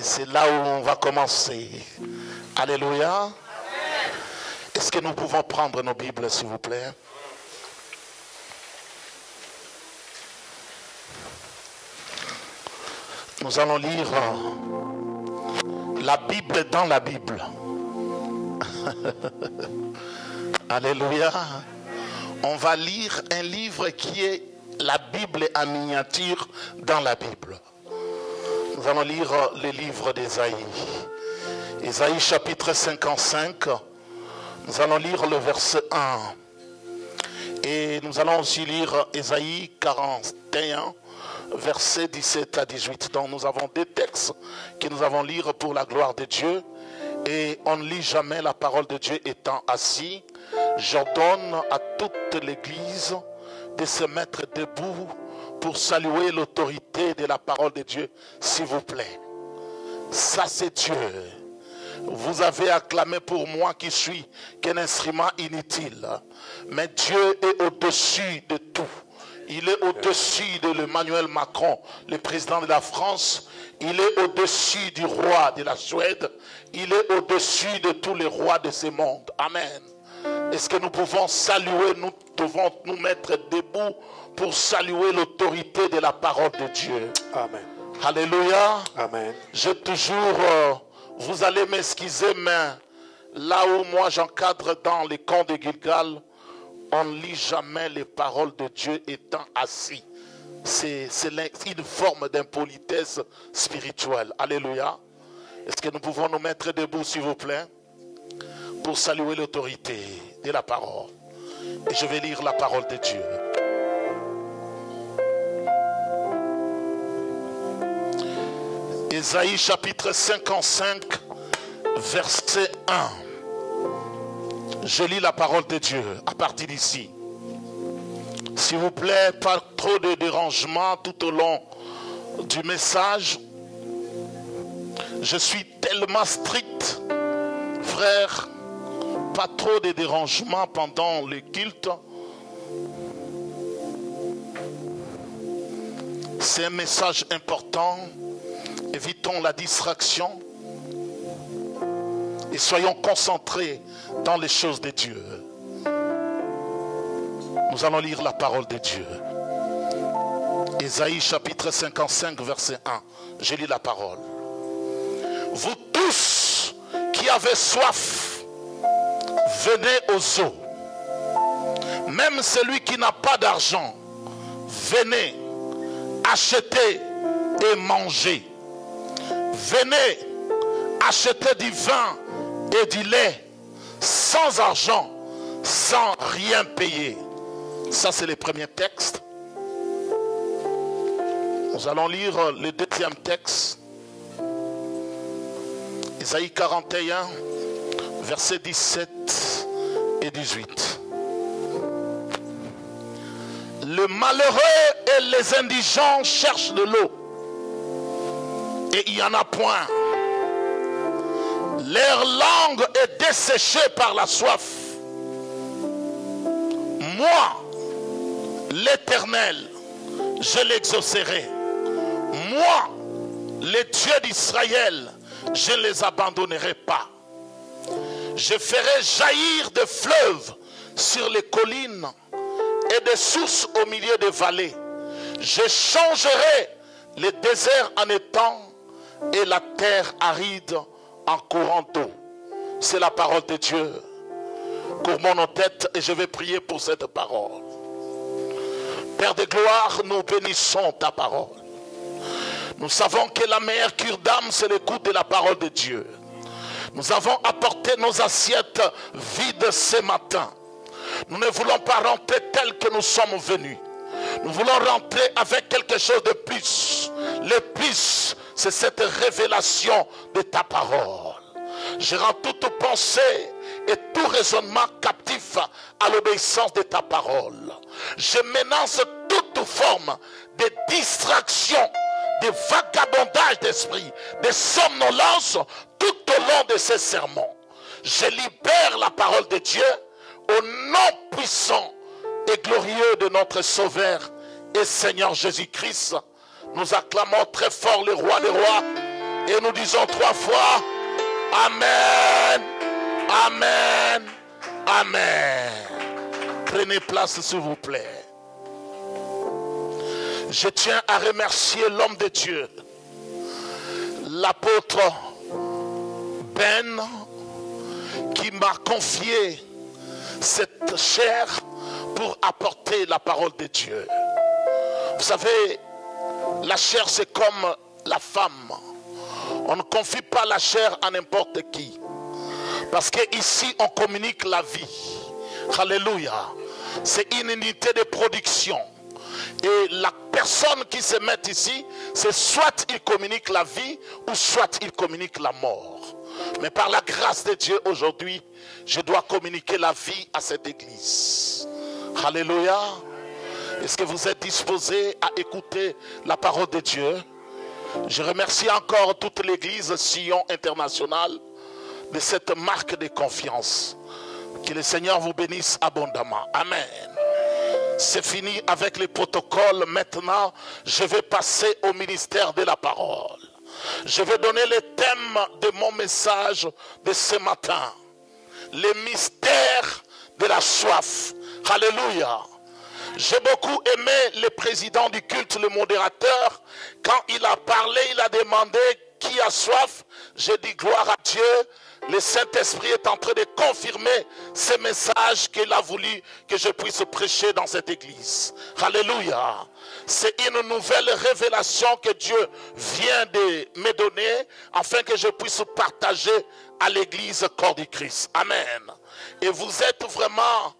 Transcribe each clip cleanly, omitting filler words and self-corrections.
C'est là où on va commencer. Alléluia. Est-ce que nous pouvons prendre nos Bibles, s'il vous plaît? Nous allons lire la Bible dans la Bible. Alléluia. On va lire un livre qui est la Bible en miniature dans la Bible. Nous allons lire le livre d'Ésaïe. Ésaïe chapitre 55. Nous allons lire le verset 1. Et nous allons aussi lire Ésaïe 41, versets 17 à 18. Donc nous avons des textes que nous allons lire pour la gloire de Dieu. Et on ne lit jamais la parole de Dieu étant assis. J'ordonne à toute l'église de se mettre debout pour saluer l'autorité de la parole de Dieu, s'il vous plaît. Ça c'est Dieu. Vous avez acclamé pour moi qui suis qu'un instrument inutile. Mais Dieu est au-dessus de tout. Il est au-dessus de Emmanuel Macron, le président de la France. Il est au-dessus du roi de la Suède. Il est au-dessus de tous les rois de ce monde. Amen. Est-ce que nous pouvons saluer, nous devons nous mettre debout pour saluer l'autorité de la parole de Dieu. Amen. Alléluia. Amen. J'ai toujours, vous allez m'excuser, mais là où moi j'encadre dans les camps de Gilgal, on ne lit jamais les paroles de Dieu étant assis. C'est une forme d'impolitesse spirituelle. Alléluia. Est-ce que nous pouvons nous mettre debout, s'il vous plaît, pour saluer l'autorité de la parole. Et je vais lire la parole de Dieu. Ésaïe chapitre 55, verset 1. Je lis la parole de Dieu à partir d'ici. S'il vous plaît, pas trop de dérangement tout au long du message. Je suis tellement strict, frère, pas trop de dérangement pendant le culte. C'est un message important. Évitons la distraction et soyons concentrés dans les choses de Dieu. Nous allons lire la parole de Dieu. Ésaïe chapitre 55 verset 1. Je lis la parole. Vous tous qui avez soif, venez aux eaux. Même celui qui n'a pas d'argent, venez acheter et manger. Venez acheter du vin et du lait sans argent, sans rien payer. Ça c'est le premier texte. Nous allons lire le deuxième texte. Ésaïe 41, versets 17 et 18. Le malheureux et les indigents cherchent de l'eau. Et il n'y en a point. Leur langue est desséchée par la soif. Moi, l'Éternel, je l'exaucerai. Moi, le Dieu d'Israël, je ne les abandonnerai pas. Je ferai jaillir des fleuves sur les collines et des sources au milieu des vallées. Je changerai les déserts en étangs et la terre aride en courant d'eau. C'est la parole de Dieu. Courbons nos têtes et je vais prier pour cette parole. Père de gloire, nous bénissons ta parole. Nous savons que la meilleure cure d'âme, c'est l'écoute de la parole de Dieu. Nous avons apporté nos assiettes vides ce matin. Nous ne voulons pas rentrer tel que nous sommes venus. Nous voulons rentrer avec quelque chose de plus. Le plus, c'est cette révélation de ta parole. Je rends toute pensée et tout raisonnement captif à l'obéissance de ta parole. Je menace toute forme de distraction, de vagabondage d'esprit, de somnolence tout au long de ces sermons. Je libère la parole de Dieu au nom puissant et glorieux de notre Sauveur et Seigneur Jésus-Christ. Nous acclamons très fort le roi des rois Et nous disons 3 fois, Amen, Amen, Amen. Prenez place s'il vous plaît. Je tiens à remercier l'homme de Dieu, l'apôtre Ben, qui m'a confié cette chair pour apporter la parole de Dieu. Vous savez, la chair c'est comme la femme. On ne confie pas la chair à n'importe qui. Parce qu'ici on communique la vie. Alléluia. C'est une unité de production. Et la personne qui se met ici, c'est soit il communique la vie ou soit il communique la mort. Mais par la grâce de Dieu aujourd'hui, je dois communiquer la vie à cette église. Alléluia. Est-ce que vous êtes disposés à écouter la parole de Dieu? Je remercie encore toute l'église Sion International de cette marque de confiance. Que le Seigneur vous bénisse abondamment. Amen. C'est fini avec les protocoles. Maintenant, je vais passer au ministère de la parole. Je vais donner le thème de mon message de ce matin. Les mystères de la soif. Alléluia. J'ai beaucoup aimé le président du culte, le modérateur. Quand il a parlé, il a demandé qui a soif. J'ai dit gloire à Dieu. Le Saint-Esprit est en train de confirmer ce message qu'il a voulu que je puisse prêcher dans cette église. Alléluia. C'est une nouvelle révélation que Dieu vient de me donner afin que je puisse partager à l'église corps du Christ. Amen. Et vous êtes vraiment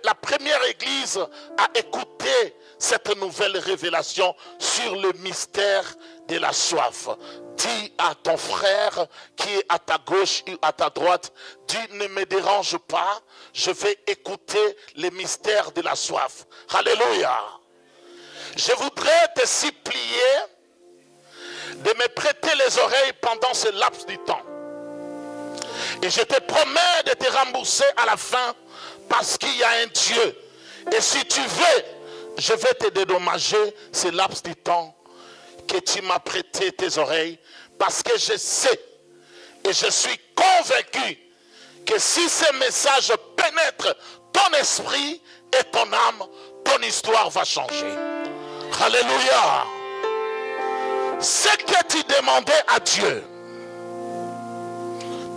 la première église à écouter cette nouvelle révélation sur le mystère de la soif. Dis à ton frère qui est à ta gauche ou à ta droite, dis ne me dérange pas, je vais écouter les mystères de la soif. Alléluia. Je voudrais te supplier de me prêter les oreilles pendant ce laps du temps. Et je te promets de te rembourser à la fin parce qu'il y a un Dieu. Et si tu veux, je vais te dédommager ce laps du temps que tu m'as prêté tes oreilles, parce que je sais et je suis convaincu que si ce message pénètre ton esprit et ton âme, ton histoire va changer. Alléluia. Ce que tu demandais à Dieu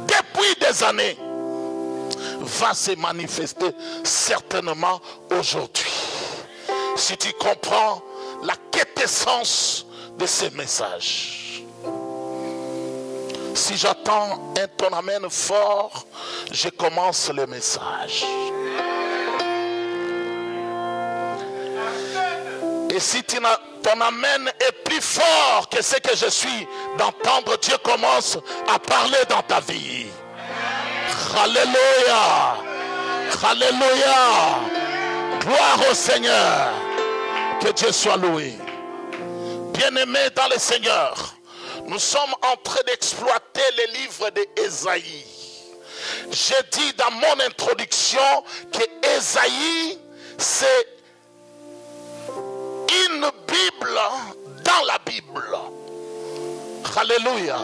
depuis des années va se manifester certainement aujourd'hui. Si tu comprends la quintessence de ces messages. Si j'attends un ton amen fort, je commence le message. Et si ton amen est plus fort que ce que je suis d'entendre, Dieu commence à parler dans ta vie. Alléluia. Alléluia. Gloire au Seigneur. Que Dieu soit loué. Bien-aimés dans le Seigneur, nous sommes en train d'exploiter les livres d'Ésaïe. J'ai dit dans mon introduction que Ésaïe, c'est une Bible dans la Bible. Alléluia.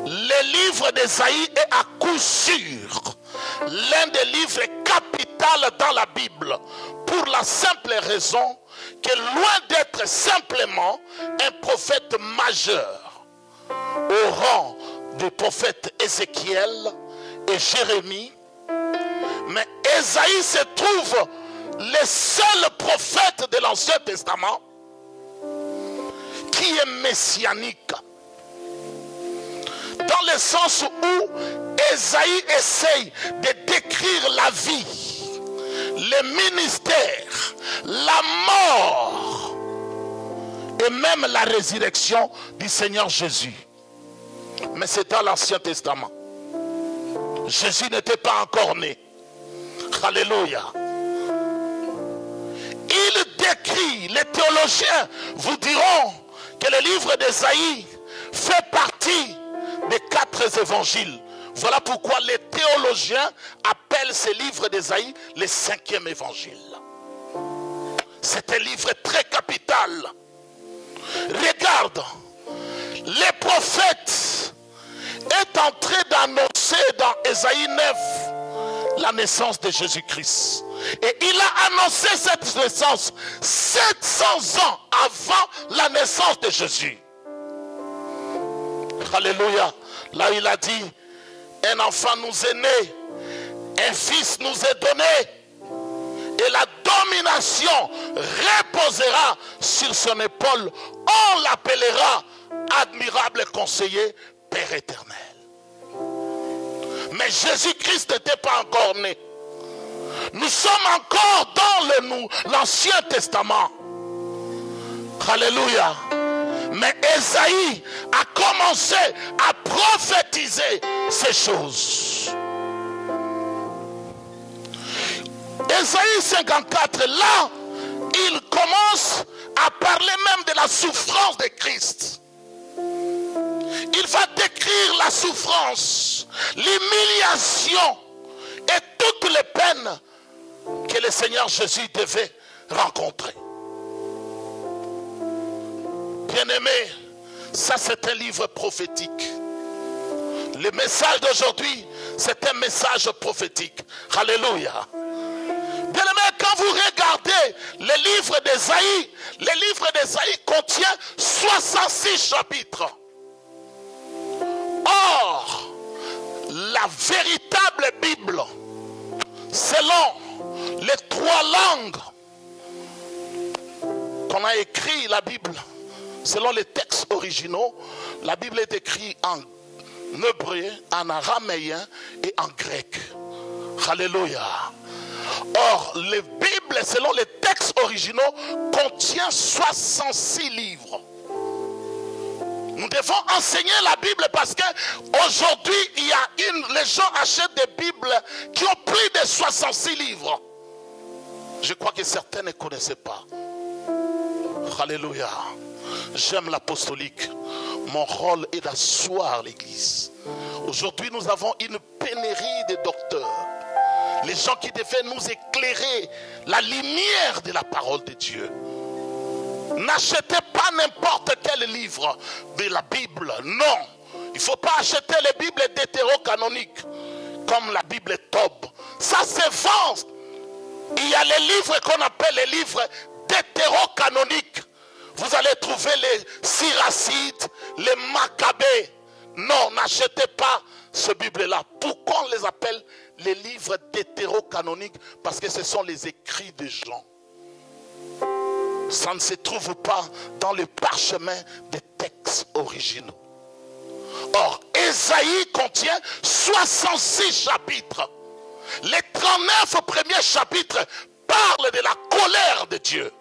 Le livre d'Ésaïe est à coup sûr l'un des livres capitaux dans la Bible, pour la simple raison que loin d'être simplement un prophète majeur au rang du prophète Ézéchiel et Jérémie, mais Ésaïe se trouve le seul prophète de l'Ancien Testament qui est messianique. Dans le sens où Ésaïe essaye de décrire la vie, le ministère, la mort et même la résurrection du Seigneur Jésus. Mais c'est dans l'Ancien Testament. Jésus n'était pas encore né. Alléluia. Il décrit, les théologiens vous diront que le livre d'Ésaïe fait partie des 4 évangiles. Voilà pourquoi les théologiens appellent ce livre d'Ésaïe le 5e évangile. C'est un livre très capital. Regarde, les prophètes est en train d'annoncer dans Ésaïe 9 la naissance de Jésus-Christ. Et il a annoncé cette naissance 700 ans avant la naissance de Jésus. Alléluia. Là il a dit, un enfant nous est né, un fils nous est donné, et la domination reposera sur son épaule. On l'appellera admirable conseiller, Père éternel. Mais Jésus-Christ n'était pas encore né. Nous sommes encore dans l'Ancien Testament. Alléluia. Mais Ésaïe a commencé à prophétiser ces choses. Ésaïe 54, là, il commence à parler même de la souffrance de Christ. Il va décrire la souffrance, l'humiliation et toutes les peines que le Seigneur Jésus devait rencontrer. Bien-aimés, ça c'est un livre prophétique. Le message d'aujourd'hui, c'est un message prophétique. Alléluia. Bien-aimés, quand vous regardez le livre d'Ésaïe, le livre d'Ésaïe contient 66 chapitres. Or, la véritable Bible, selon les 3 langues qu'on a écrit la Bible, selon les textes originaux, la Bible est écrite en hébreu, en araméen et en grec. Alléluia. Or, les Bibles, selon les textes originaux, contient 66 livres. Nous devons enseigner la Bible parce qu'aujourd'hui, les gens achètent des Bibles qui ont plus de 66 livres. Je crois que certains ne connaissaient pas. Alléluia. J'aime l'apostolique. Mon rôle est d'asseoir l'église. Aujourd'hui, nous avons une pénurie de docteurs. Les gens qui devaient nous éclairer la lumière de la parole de Dieu. N'achetez pas n'importe quel livre de la Bible. Non. Il ne faut pas acheter les Bibles d'hétérocanoniques comme la Bible Tob. Ça se vend. Il y a les livres qu'on appelle les livres d'hétérocanoniques. Vous allez trouver les Siracides, les Maccabées. Non, n'achetez pas ce Bible-là. Pourquoi on les appelle les livres d'hétérocanoniques? Parce que ce sont les écrits des gens. Ça ne se trouve pas dans le parchemin des textes originaux. Or, Ésaïe contient 66 chapitres. Les 39 premiers chapitres parlent de la colère de Dieu.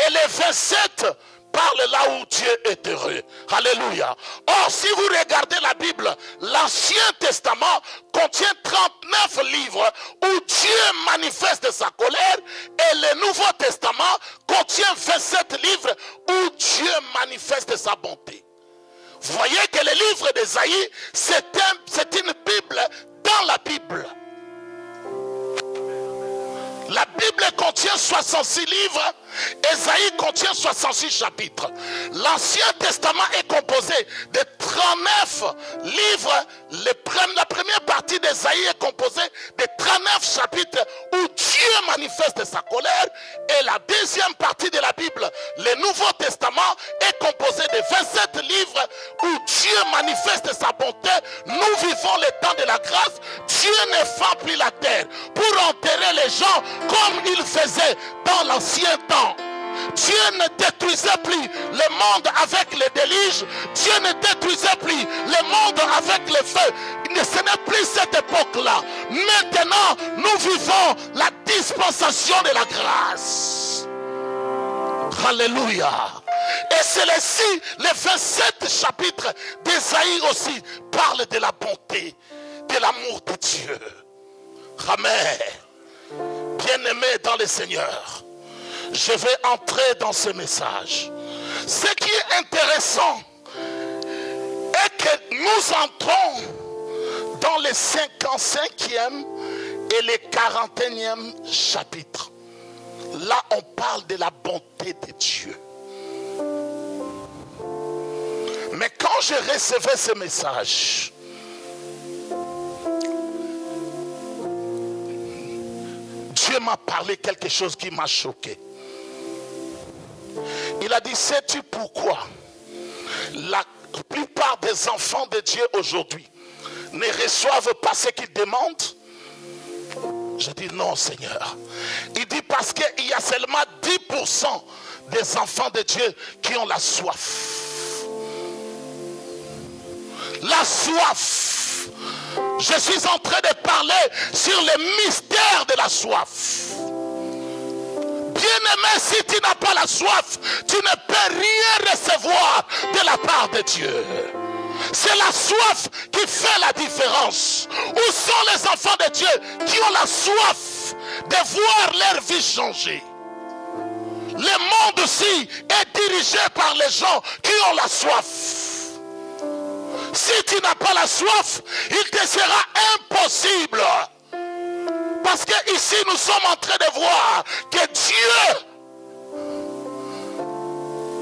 Et les 27 parlent là où Dieu est heureux. Alléluia. Or, si vous regardez la Bible, l'Ancien Testament contient 39 livres où Dieu manifeste sa colère, et le Nouveau Testament contient 27 livres où Dieu manifeste sa bonté. Vous voyez que le livre d'Ésaïe, c'est une Bible dans la Bible. La Bible contient 66 livres, Ésaïe contient 66 chapitres. L'Ancien Testament est composé de 39 livres. La première partie d'Ésaïe est composée de 39 chapitres où Dieu manifeste sa colère. Et la deuxième partie de la Bible, le Nouveau Testament, est composé de 27 livres où Dieu manifeste sa bonté. Nous vivons le temps de la grâce. Dieu ne fend plus la terre pour enterrer les gens comme il faisait dans l'ancien temps. Dieu ne détruisait plus le monde avec les déluges. Dieu ne détruisait plus le monde avec le feu. Ce n'est plus cette époque-là. Maintenant, nous vivons la dispensation de la grâce. Alléluia. Et celle-ci, les 27 chapitres d'Ésaïe aussi parlent de la bonté, de l'amour de Dieu. Amen. Bien-aimés dans le Seigneur, je vais entrer dans ce message. Ce qui est intéressant est que nous entrons dans les 55e et les 41e chapitres. Là, on parle de la bonté de Dieu. Mais quand je recevais ce message, Dieu m'a parlé quelque chose qui m'a choqué. Il a dit, sais-tu pourquoi la plupart des enfants de Dieu aujourd'hui ne reçoivent pas ce qu'ils demandent? Je dis non, Seigneur. Il dit parce qu'il y a seulement 10% des enfants de Dieu qui ont la soif. La soif. Je suis en train de parler sur le mystère de la soif. Bien-aimé, si tu n'as pas la soif, tu ne peux rien recevoir de la part de Dieu. C'est la soif qui fait la différence. Où sont les enfants de Dieu qui ont la soif de voir leur vie changer? Le monde aussi est dirigé par les gens qui ont la soif. Si tu n'as pas la soif, il te sera impossible. Parce que ici nous sommes en train de voir que Dieu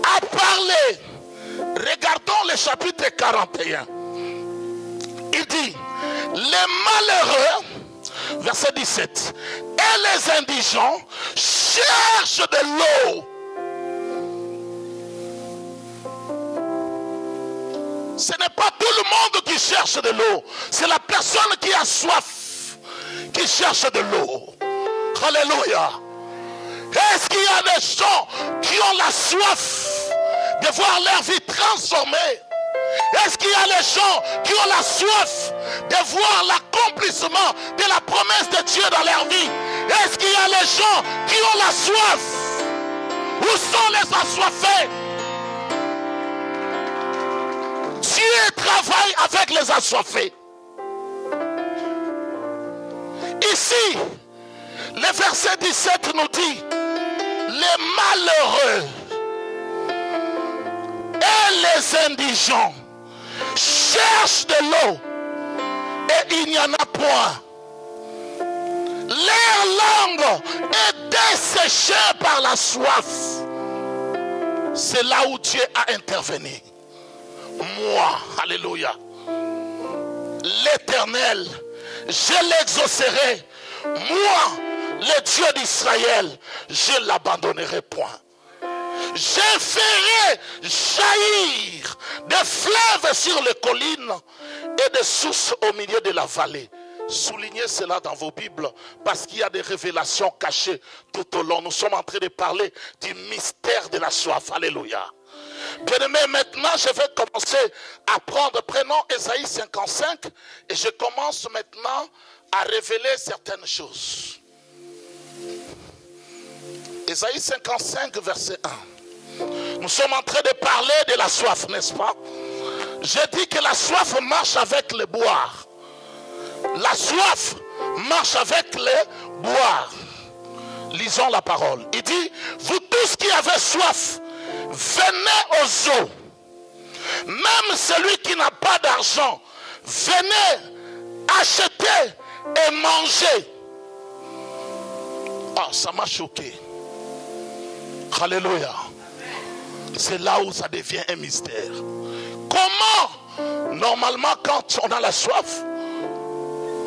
a parlé. Regardons le chapitre 41. Il dit, les malheureux, verset 17, et les indigents cherchent de l'eau. Ce n'est pas tout le monde qui cherche de l'eau. C'est la personne qui a soif qui cherche de l'eau. Alléluia. Est-ce qu'il y a des gens qui ont la soif de voir leur vie transformée? Est-ce qu'il y a des gens qui ont la soif de voir l'accomplissement de la promesse de Dieu dans leur vie? Est-ce qu'il y a des gens qui ont la soif? Où sont les assoiffés? Dieu travaille avec les assoiffés. Ici, le verset 17 nous dit, les malheureux et les indigents cherchent de l'eau et il n'y en a point. Leur langue est desséchée par la soif. C'est là où Dieu a intervenu. Moi, alléluia, l'Éternel, je l'exaucerai. Moi, le Dieu d'Israël, je ne l'abandonnerai point. Je ferai jaillir des fleuves sur les collines et des sources au milieu de la vallée. Soulignez cela dans vos Bibles parce qu'il y a des révélations cachées tout au long. Nous sommes en train de parler du mystère de la soif. Alléluia. Bien-aimé, maintenant je vais commencer à prendre, prenons Ésaïe 55 et je commence maintenant à révéler certaines choses. Ésaïe 55 verset 1. Nous sommes en train de parler de la soif, n'est-ce pas? J'ai dit que la soif marche avec le boire. La soif marche avec le boire. Lisons la parole. Il dit, vous tous qui avez soif, venez aux eaux. Même celui qui n'a pas d'argent, venez acheter et manger. Ah, ça m'a choqué. Alléluia. C'est là où ça devient un mystère. Comment? Normalement, quand on a la soif,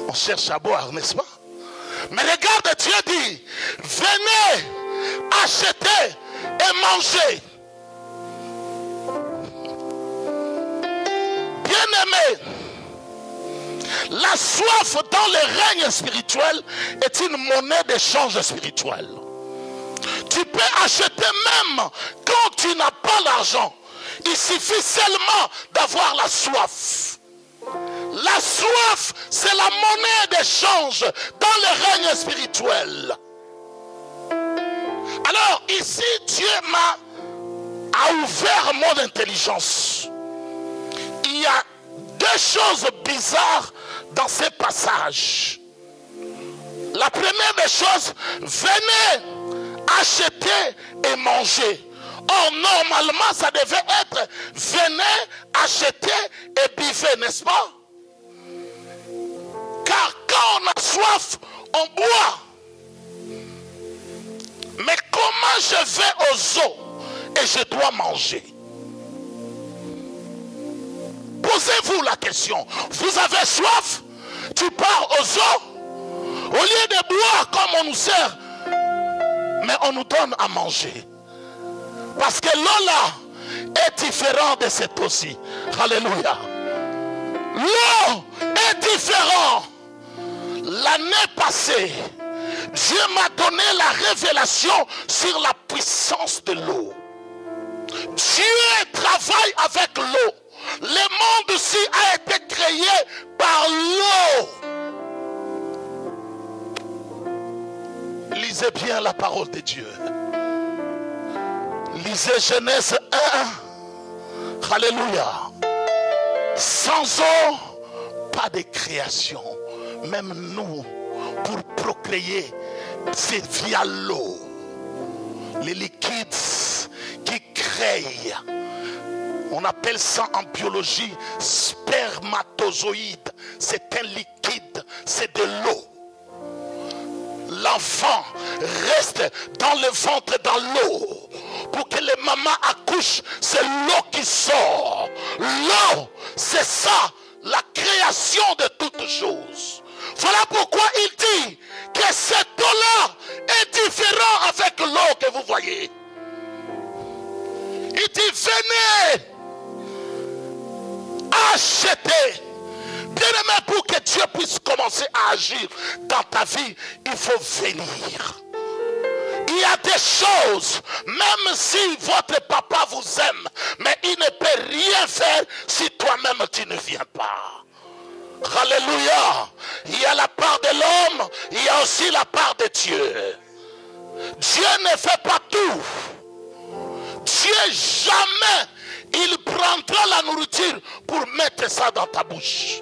on cherche à boire, n'est-ce pas? Mais regarde, Dieu dit, venez acheter et manger. Bien-aimé, la soif dans le règne spirituel est une monnaie d'échange spirituel. Tu peux acheter même quand tu n'as pas l'argent. Il suffit seulement d'avoir la soif. La soif, c'est la monnaie d'échange dans le règne spirituel. Alors ici, Dieu a ouvert mon intelligence. Il y a deux choses bizarres dans ces passages. La première des choses, venez acheter et manger. Or, normalement, ça devait être venez acheter et buvez, n'est-ce pas? Car quand on a soif, on boit. Mais comment je vais aux eaux et je dois manger? Posez-vous la question. Vous avez soif? Tu pars aux eaux? Au lieu de boire comme on nous sert, mais on nous donne à manger. Parce que l'eau là est différente de cette eau-ci. Alléluia. L'eau est différente. L'année passée, Dieu m'a donné la révélation sur la puissance de l'eau. Dieu travaille avec l'eau. Le monde ici a été créé par l'eau. Lisez bien la parole de Dieu. Lisez Genèse 1. Alléluia. Sans eau, pas de création. Même nous, pour procréer, c'est via l'eau. Les liquides qui créent. On appelle ça en biologie spermatozoïde. C'est un liquide, c'est de l'eau. L'enfant reste dans le ventre, dans l'eau. Pour que les mamans accouchent, c'est l'eau qui sort. L'eau, c'est ça, la création de toutes choses. Voilà pourquoi il dit que cette eau-là est différente avec l'eau que vous voyez. Il dit, venez acheter. Bien-aimé, pour que Dieu puisse commencer à agir dans ta vie, il faut venir. Il y a des choses, même si votre papa vous aime, mais il ne peut rien faire si toi-même tu ne viens pas. Alléluia. Il y a la part de l'homme, il y a aussi la part de Dieu. Dieu ne fait pas tout. Dieu jamais il prendra la nourriture pour mettre ça dans ta bouche.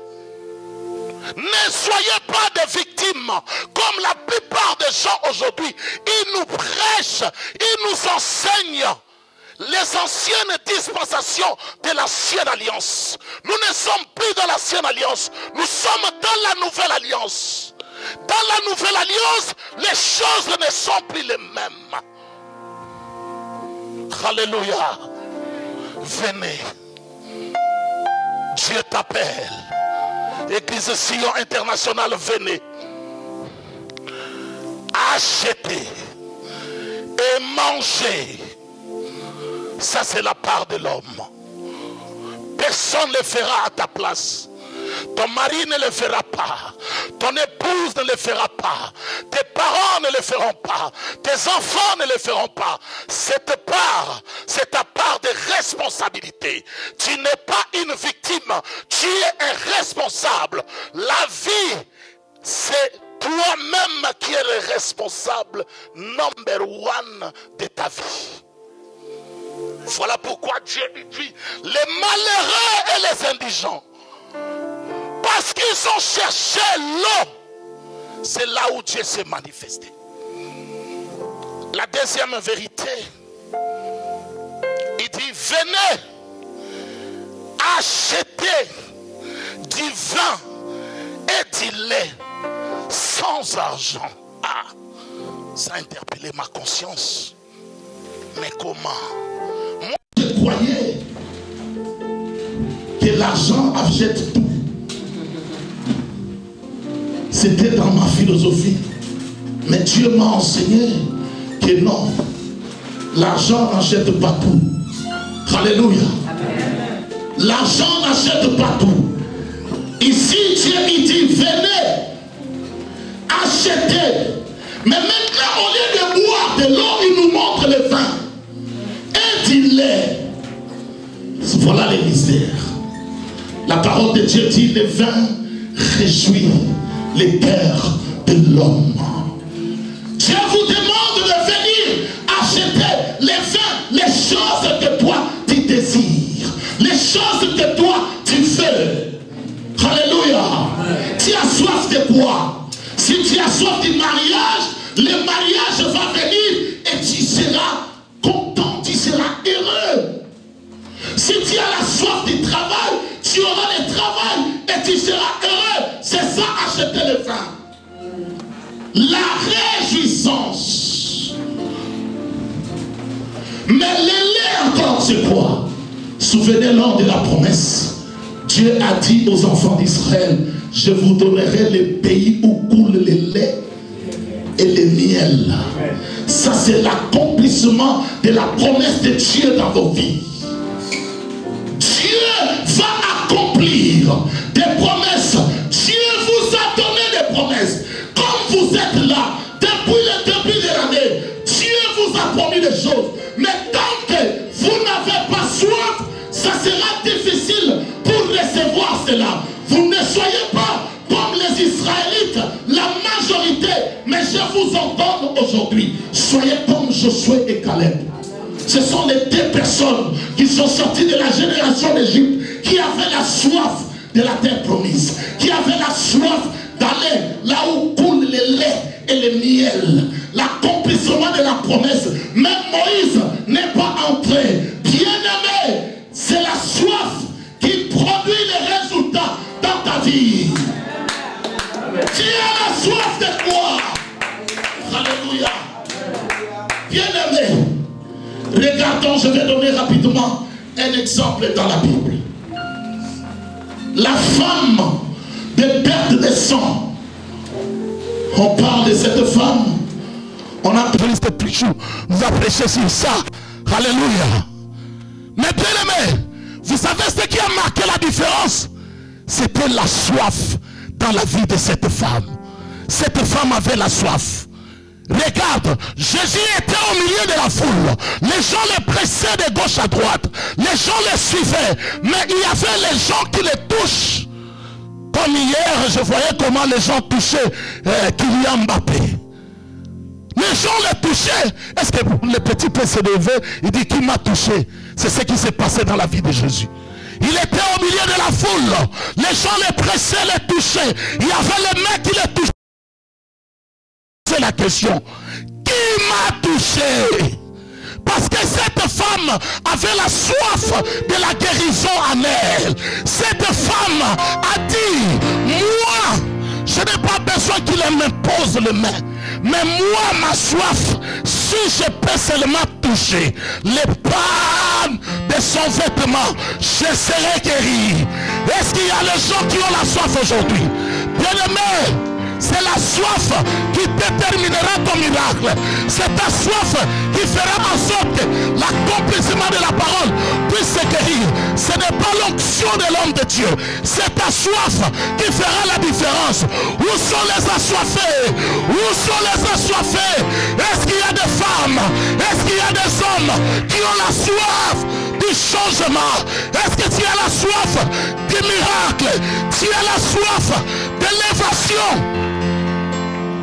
Ne soyez pas des victimes comme la plupart des gens aujourd'hui. Ils nous prêchent, ils nous enseignent les anciennes dispensations de l'ancienne alliance. Nous ne sommes plus dans l'ancienne alliance, nous sommes dans la nouvelle alliance. Dans la nouvelle alliance, les choses ne sont plus les mêmes. Alléluia. Venez. Dieu t'appelle. Église Sion Internationale, venez. Achetez et mangez. Ça, c'est la part de l'homme. Personne ne le fera à ta place. Ton mari ne le fera pas. Ton épouse ne le fera pas. Tes parents ne le feront pas. Tes enfants ne le feront pas. Cette part, c'est ta part de responsabilité. Tu n'es pas une victime. Tu es un responsable. La vie, c'est toi-même qui es le responsable number one de ta vie. Voilà pourquoi Dieu dit les malheureux et les indigents. Parce qu'ils ont cherché l'eau. C'est là où Dieu s'est manifesté. La deuxième vérité, il dit venez acheter du vin et du lait sans argent. Ah, ça a interpellé ma conscience. Mais comment? Moi, je croyais que l'argent achète tout. C'était dans ma philosophie. Mais Dieu m'a enseigné que non. L'argent n'achète pas tout. Alléluia. L'argent n'achète pas tout. Ici, Dieu il dit, venez acheter. Mais maintenant, au lieu de boire de l'eau, il nous montre le vin. Et du lait. Voilà les mystères. La parole de Dieu dit, le vin réjouit les cœurs de l'homme. Dieu vous demande de venir acheter les vins, les choses que toi tu désires, les choses que toi tu veux. Alléluia. Tu as soif de quoi? Si tu as soif du mariage, le mariage va venir et tu seras content, tu seras heureux. Si tu as la soif du travail, tu auras le travail et tu seras heureux. C'est ça, acheter le vin. La réjouissance. Mais le lait encore, c'est quoi? Souvenez-vous de la promesse. Dieu a dit aux enfants d'Israël, je vous donnerai les pays où coule le lait et le miel. Ça, c'est l'accomplissement de la promesse de Dieu dans vos vies. Dieu va accomplir des promesses. Dieu vous a donné des promesses. Comme vous êtes là, depuis le début de l'année, Dieu vous a promis des choses. Mais tant que vous n'avez pas soif, ça sera difficile pour recevoir cela. Vous ne soyez pas comme les Israélites, la majorité. Mais je vous ordonne aujourd'hui, soyez comme Josué et Caleb. Ce sont les deux personnes qui sont sorties de la génération d'Égypte, qui avaient la soif de la terre promise, qui avaient la soif d'aller là où coule le lait et le miel, l'accomplissement de la promesse. Même Moïse n'est pas entré. Bien-aimé, c'est la soif qui produit les résultats dans ta vie. Tu as la soif de quoi? Alléluia. Bien-aimé, regardons, je vais donner rapidement un exemple dans la Bible. La femme de perte de sang. On parle de cette femme. On a nous a prêché sur ça. Alléluia. Mais bien aimé, vous savez ce qui a marqué la différence? C'était la soif dans la vie de cette femme. Cette femme avait la soif. Regarde, Jésus était au milieu de la foule. Les gens les pressaient de gauche à droite. Les gens les suivaient. Mais il y avait les gens qui les touchent. Comme hier, je voyais comment les gens touchaient Kylian Mbappé. Les gens les touchaient. Est-ce que le petit peut se lever? Il dit, qui m'a touché? C'est ce qui s'est passé dans la vie de Jésus. Il était au milieu de la foule. Les gens les pressaient, les touchaient. Il y avait les mains qui les touchaient. C'est la question. Qui m'a touché? Parce que cette femme avait la soif de la guérison en elle. Cette femme a dit, moi, je n'ai pas besoin qu'il m'impose les mains. Mais moi, ma soif, si je peux seulement toucher les pannes de son vêtement, je serai guéri. Est-ce qu'il y a les gens qui ont la soif aujourd'hui? Bien-aimé, c'est la soif qui déterminera ton miracle. C'est ta soif qui fera en sorte que l'accomplissement de la parole puisse se guérir. Ce n'est pas l'onction de l'homme de Dieu. C'est ta soif qui fera la différence. Où sont les assoiffés? Où sont les assoiffés? Est-ce qu'il y a des femmes? Est-ce qu'il y a des hommes qui ont la soif du changement? Est-ce que tu as la soif du miracle? Tu as la soif de l'élévation?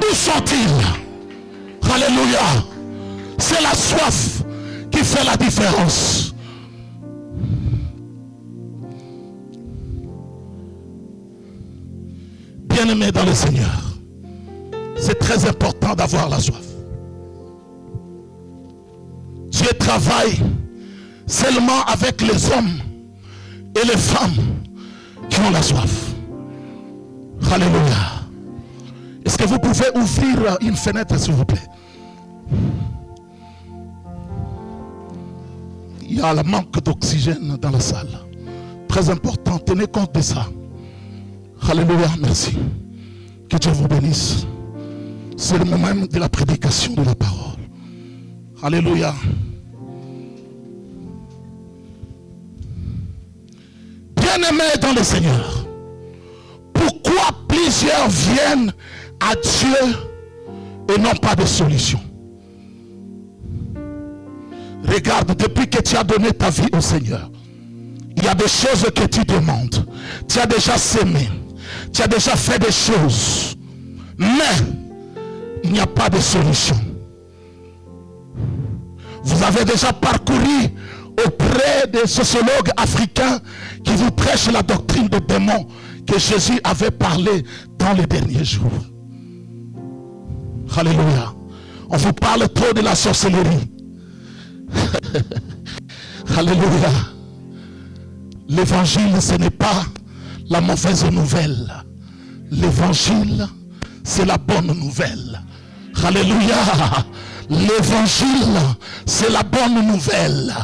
Où sont-ils? Alléluia. C'est la soif qui fait la différence. Bien-aimés dans le Seigneur, c'est très important d'avoir la soif. Dieu travaille seulement avec les hommes et les femmes qui ont la soif. Alléluia. Est-ce que vous pouvez ouvrir une fenêtre, s'il vous plaît? Il y a le manque d'oxygène dans la salle. Très important, tenez compte de ça. Alléluia, merci. Que Dieu vous bénisse. C'est le moment de la prédication de la parole. Alléluia. Bien-aimés dans le Seigneur, pourquoi plusieurs viennent à Dieu et n'ont pas de solution? Regarde, depuis que tu as donné ta vie au Seigneur, il y a des choses que tu demandes. Tu as déjà semé, tu as déjà fait des choses, mais il n'y a pas de solution. Vous avez déjà parcouru auprès des sociologues africains qui vous prêchent la doctrine des démons que Jésus avait parlé dans les derniers jours. Alléluia. On vous parle trop de la sorcellerie. Alléluia. L'évangile, ce n'est pas la mauvaise nouvelle. L'évangile, c'est la bonne nouvelle. Alléluia. L'évangile, c'est la bonne nouvelle.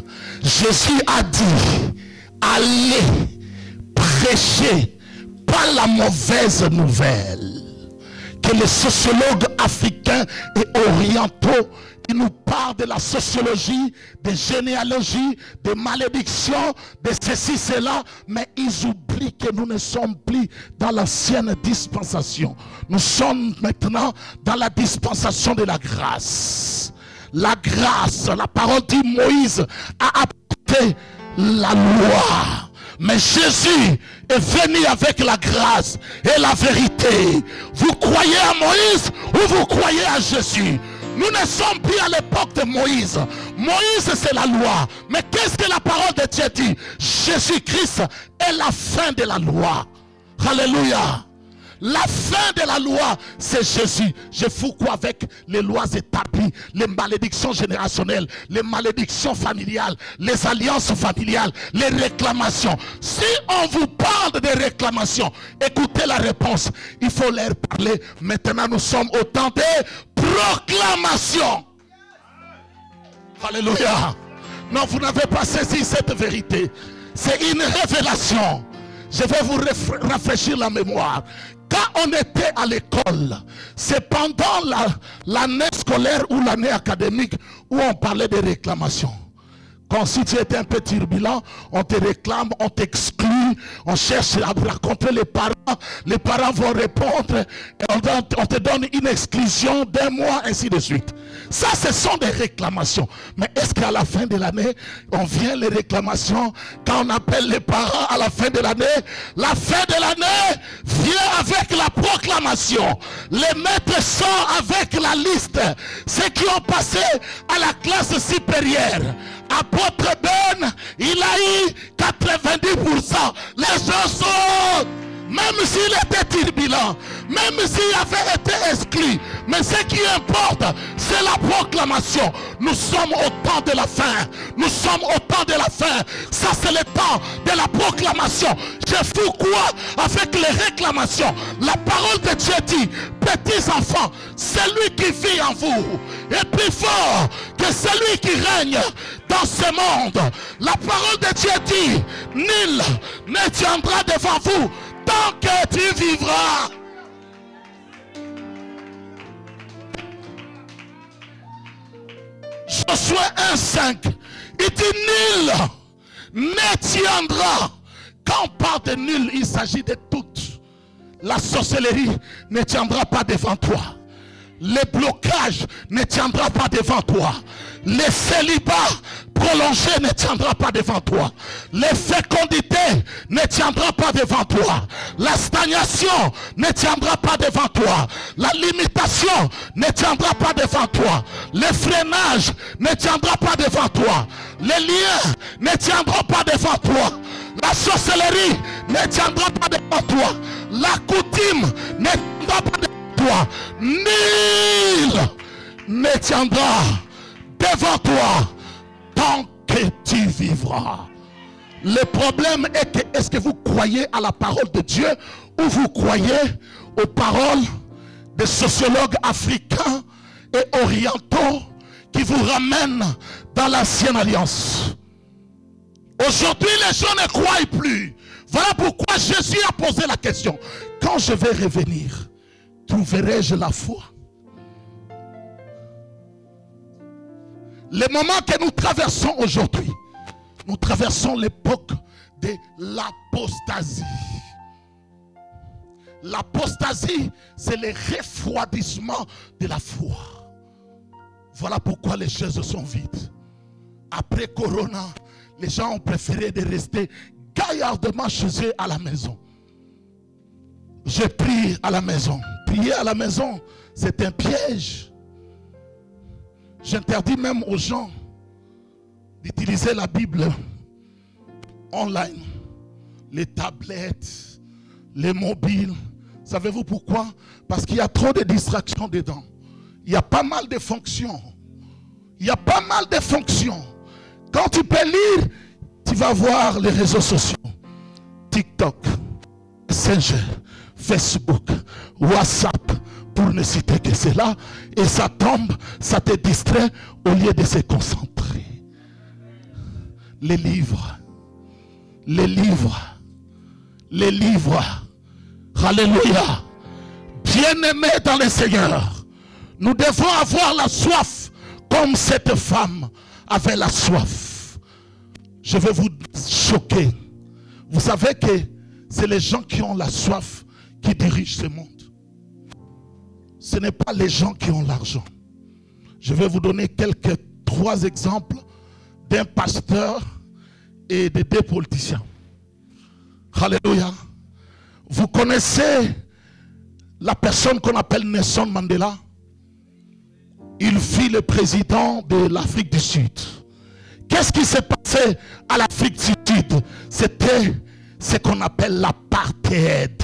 Jésus a dit, allez, prêchez pas la mauvaise nouvelle. Que les sociologues africains et orientaux qui nous parlent de la sociologie, de généalogie, de malédiction, de ceci, cela, mais ils oublient que nous ne sommes plus dans l'ancienne dispensation. Nous sommes maintenant dans la dispensation de la grâce. La grâce, la parole dit Moïse a apporté la loi. Mais Jésus est venu avec la grâce et la vérité. Vous croyez à Moïse ou vous croyez à Jésus? Nous ne sommes plus à l'époque de Moïse. Moïse, c'est la loi. Mais qu'est-ce que la parole de Dieu dit? Jésus-Christ est la fin de la loi. Alléluia. La fin de la loi, c'est Jésus. Je fous quoi avec les lois établies, les malédictions générationnelles, les malédictions familiales, les alliances familiales, les réclamations. Si on vous parle de réclamations, écoutez la réponse. Il faut leur parler. Maintenant, nous sommes au temps de proclamation. Alléluia. Non, vous n'avez pas saisi cette vérité. C'est une révélation. Je vais vous rafraîchir la mémoire. Quand on était à l'école, c'est pendant l'année scolaire ou l'année académique où on parlait de réclamations. Quand si tu étais un peu turbulent, on te réclame, on t'exclut, on cherche à rencontrer les parents vont répondre, et on te donne une exclusion d'un mois, ainsi de suite. Ça, ce sont des réclamations. Mais est-ce qu'à la fin de l'année, on vient les réclamations, quand on appelle les parents à la fin de l'année, la fin de l'année vient avec la proclamation. Les maîtres sont avec la liste. Ceux qui ont passé à la classe supérieure. Apôtre Ben, il a eu 90%. Les gens sont, même s'il était turbulent, même s'il avait été exclu, mais ce qui importe, c'est la proclamation. Nous sommes au temps de la fin. Nous sommes au temps de la fin. Ça, c'est le temps de la proclamation. Je fous quoi avec les réclamations? La parole de Dieu dit, petits enfants, celui qui vit en vous est plus fort que celui qui règne dans ce monde. La parole de Dieu dit, nul ne tiendra devant vous tant que tu vivras. Josué 1,5, il dit nul ne tiendra. Quand on parle de nul, il s'agit de toutes. La sorcellerie ne tiendra pas devant toi. Les blocages ne tiendra pas devant toi. Les célibats prolongés ne tiendra pas devant toi. Les fécondités ne tiendra pas devant toi. La stagnation ne tiendra pas devant toi. La limitation ne tiendra pas devant toi. Le freinage ne tiendra pas devant toi. Les liens ne tiendront pas devant toi. La sorcellerie ne tiendra pas devant toi. La coutume ne tiendra pas devant toi. Nul ne tiendra devant toi tant que tu vivras. Le problème est que est-ce que vous croyez à la parole de Dieu ou vous croyez aux paroles des sociologues africains et orientaux qui vous ramènent dans l'ancienne alliance? Aujourd'hui, les gens ne croient plus. Voilà pourquoi Jésus a posé la question. Quand je vais revenir, trouverai-je la foi? Le moment que nous traversons aujourd'hui, nous traversons l'époque de l'apostasie. L'apostasie, c'est le refroidissement de la foi. Voilà pourquoi les choses sont vides. Après Corona, les gens ont préféré de rester gaillardement chez eux à la maison. Je prie à la maison. Prier à la maison, c'est un piège. J'interdis même aux gens d'utiliser la Bible online. Les tablettes, les mobiles. Savez-vous pourquoi? Parce qu'il y a trop de distractions dedans. Il y a pas mal de fonctions. Il y a pas mal de fonctions. Quand tu peux lire, tu vas voir les réseaux sociaux. TikTok, Messenger, Facebook, WhatsApp, pour ne citer que cela. Et ça tombe, ça te distrait au lieu de se concentrer. Les livres, les livres. Alléluia. Bien-aimés dans le Seigneur, nous devons avoir la soif comme cette femme avait la soif. Je vais vous choquer. Vous savez que c'est les gens qui ont la soif qui dirigent ce monde. Ce n'est pas les gens qui ont l'argent. Je vais vous donner trois exemples d'un pasteur et de deux politiciens. Alléluia. Vous connaissez la personne qu'on appelle Nelson Mandela? Il fut le président de l'Afrique du Sud. Qu'est-ce qui s'est passé à l'Afrique du Sud? C'était ce qu'on appelle l'apartheid.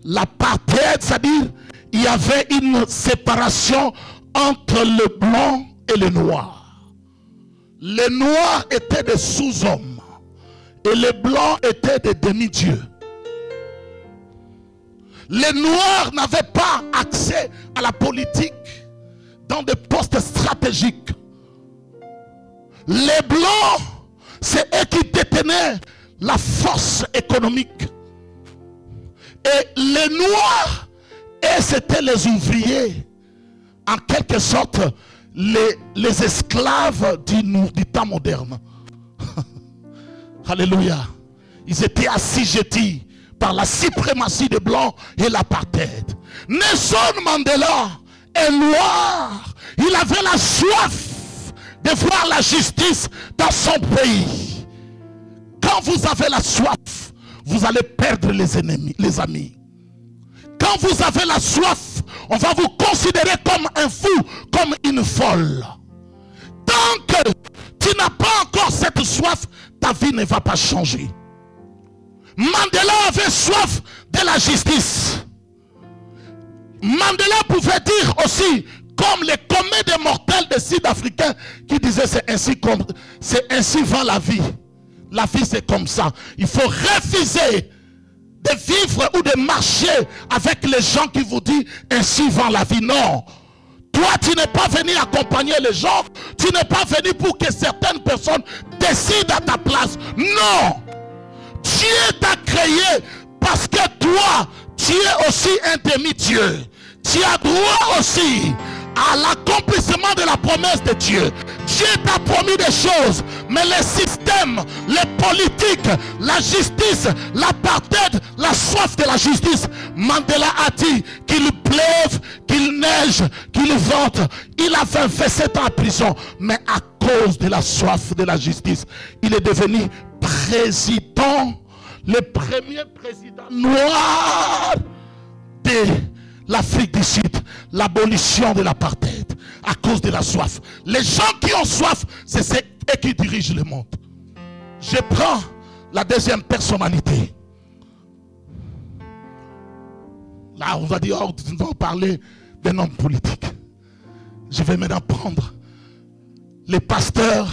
L'apartheid, c'est-à-dire il y avait une séparation entre le blanc et le noir. Les noirs étaient des sous-hommes et les blancs étaient des demi-dieux. Les noirs n'avaient pas accès à la politique dans des postes stratégiques. Les blancs, c'est eux qui détenaient la force économique. Et les noirs, et c'était les ouvriers, en quelque sorte les esclaves du temps moderne. Alléluia. Ils étaient assujettis par la suprématie des blancs et l'apartheid. Nelson Mandela est noir. Il avait la soif de voir la justice dans son pays. Quand vous avez la soif, vous allez perdre les ennemis, les amis. Quand vous avez la soif, on va vous considérer comme un fou, comme une folle. Tant que tu n'as pas encore cette soif, ta vie ne va pas changer. Mandela avait soif de la justice. Mandela pouvait dire aussi, comme les communs des mortels des Sud-Africains qui disaient c'est ainsi va la vie. La vie c'est comme ça. Il faut refuser de vivre ou de marcher avec les gens qui vous disent ainsi va la vie. Non. Toi tu n'es pas venu accompagner les gens. Tu n'es pas venu pour que certaines personnes décident à ta place. Non. Dieu t'a créé parce que toi, tu es aussi un demi-dieu. Tu as droit aussi à l'accomplissement de la promesse de Dieu. Dieu t'a promis des choses, mais les systèmes, les politiques, la justice, l'apartheid, la soif de la justice. Mandela a dit qu'il pleuve, qu'il neige, qu'il vente. Il a fait 27 ans en prison, mais à cause de la soif de la justice, il est devenu président, le premier président noir de l'Afrique du Sud, l'abolition de l'apartheid à cause de la soif. Les gens qui ont soif, c'est ceux qui dirigent le monde. Je prends la deuxième personnalité. Là, on va dire, oh, nous allons parler d'un homme politique. Je vais maintenant prendre le pasteur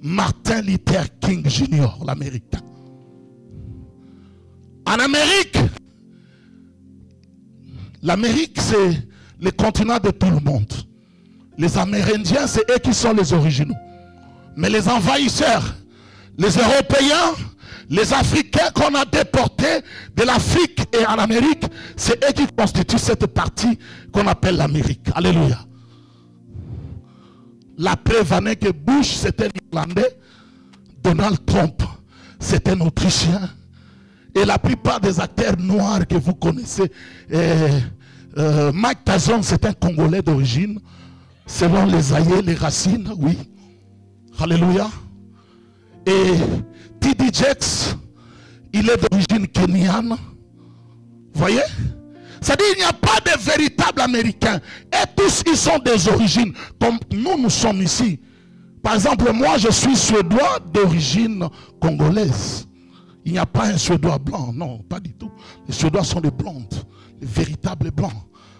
Martin Luther King Jr., l'Américain. En Amérique, l'Amérique c'est le continent de tout le monde. Les Amérindiens, c'est eux qui sont les originaux. Mais les envahisseurs, les Européens, les Africains qu'on a déportés de l'Afrique et en Amérique, c'est eux qui constituent cette partie qu'on appelle l'Amérique. Alléluia. La preuve en est que Bush, c'était un Irlandais. Donald Trump, c'est un Autrichien. Et la plupart des acteurs noirs que vous connaissez, Mike Tyson, c'est un Congolais d'origine. Selon les aïeux, les racines, oui. Alléluia. Et T.D. Jakes, il est d'origine kenyane. Voyez? C'est-à-dire qu'il n'y a pas de véritables Américains. Et tous, ils sont des origines. Comme nous sommes ici. Par exemple, moi, je suis Suédois d'origine congolaise. Il n'y a pas un Suédois blanc. Non, pas du tout. Les Suédois sont des blondes. Les véritables blancs.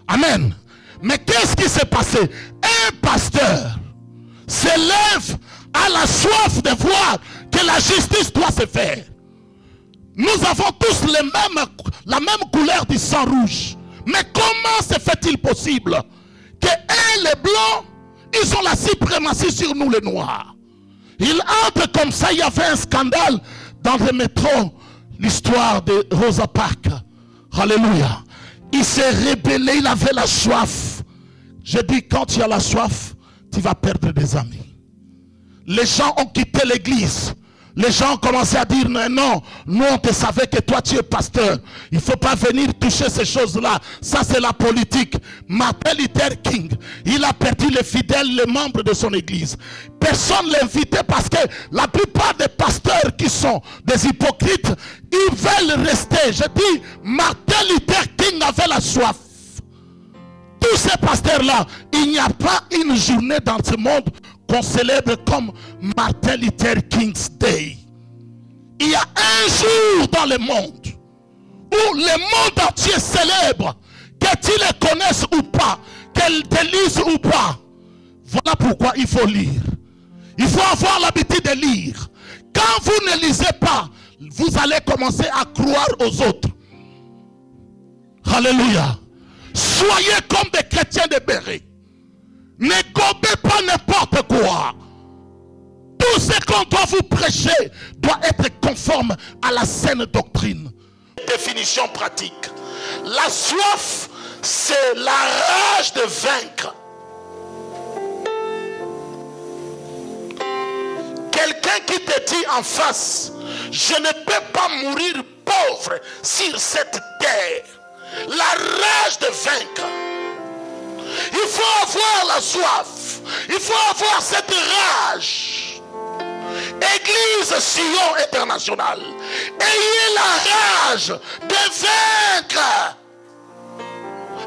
Amen. Mais qu'est-ce qui s'est passé? Un pasteur s'élève à la soif de voir que la justice doit se faire. Nous avons tous la même couleur du sang rouge. Mais comment se fait-il possible que les blancs, ils ont la suprématie sur nous les noirs? Ils entrent comme ça. Il y avait un scandale dans le métro. l'histoire de Rosa Parks. Alléluia. Il s'est rébellé, il avait la soif. Je dis, quand tu as la soif, tu vas perdre des amis. Les gens ont quitté l'église. Les gens ont commencé à dire, non, non, nous on te savait que toi tu es pasteur. Il ne faut pas venir toucher ces choses-là. Ça c'est la politique. Martin Luther King, il a perdu les fidèles, les membres de son église. Personne ne l'invitait parce que la plupart des pasteurs qui sont des hypocrites, ils veulent rester. Je dis, Martin Luther King avait la soif. Tous ces pasteurs-là, il n'y a pas une journée dans ce monde qu'on célèbre comme Martin Luther King's Day. Il y a un jour dans le monde où le monde entier célèbre, que tu les connaisses ou pas, qu'elles te lisent ou pas. Voilà pourquoi il faut lire. Il faut avoir l'habitude de lire. Quand vous ne lisez pas, vous allez commencer à croire aux autres. Alléluia. Soyez comme des chrétiens de Béret. Ne gobez pas n'importe quoi. Tout ce qu'on doit vous prêcher doit être conforme à la saine doctrine. Définition pratique. La soif, c'est la rage de vaincre. Quelqu'un qui te dit en face, je ne peux pas mourir pauvre sur cette terre. La rage de vaincre. Il faut avoir la soif. Il faut avoir cette rage. Église Sion Internationale, ayez la rage de vaincre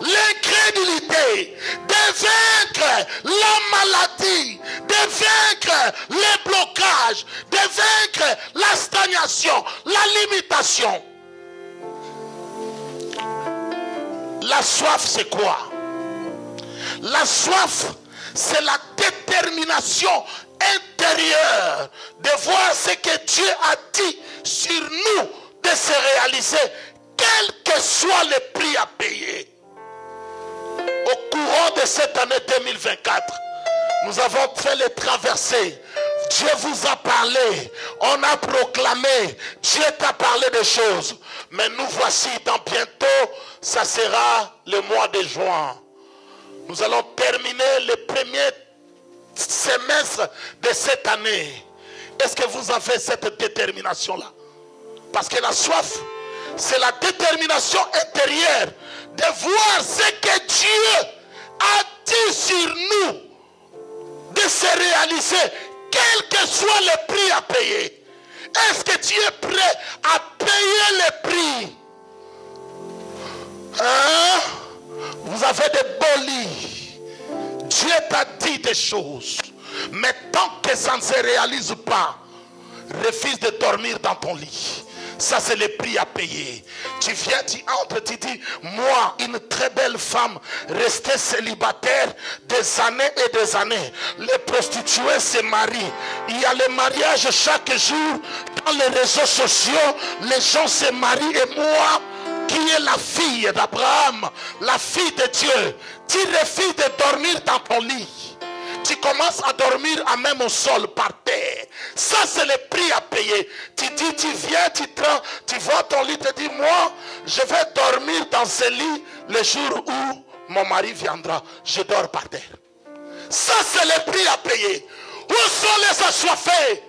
l'incrédulité, de vaincre la maladie, de vaincre les blocages, de vaincre la stagnation, la limitation. La soif, c'est quoi? La soif, c'est la détermination intérieure de voir ce que Dieu a dit sur nous de se réaliser, quel que soit le prix à payer. Au courant de cette année 2024, nous avons fait les traversées. Dieu vous a parlé, on a proclamé, Dieu t'a parlé des choses. Mais nous voici dans bientôt, ça sera le mois de juin. Nous allons terminer le premier semestre de cette année. Est-ce que vous avez cette détermination-là? Parce que la soif, c'est la détermination intérieure de voir ce que Dieu a dit sur nous, de se réaliser, quel que soit le prix à payer. Est-ce que tu es prêt à payer le prix? Hein? Vous avez des beaux lits. Dieu t'a dit des choses. Mais tant que ça ne se réalise pas, refuse de dormir dans ton lit. Ça, c'est le prix à payer. Tu viens, tu entres, tu dis, moi, une très belle femme, restée célibataire des années et des années. Les prostituées se marient. Il y a le mariage chaque jour. Dans les réseaux sociaux, les gens se marient. Et moi, qui est la fille d'Abraham, la fille de Dieu, tu refuses de dormir dans ton lit. Tu commences à dormir à même au sol, par terre. Ça, c'est le prix à payer. Tu dis, tu viens, tu vois ton lit, tu dis, moi, je vais dormir dans ce lit le jour où mon mari viendra. Je dors par terre. Ça, c'est le prix à payer. Où sont les assoiffés?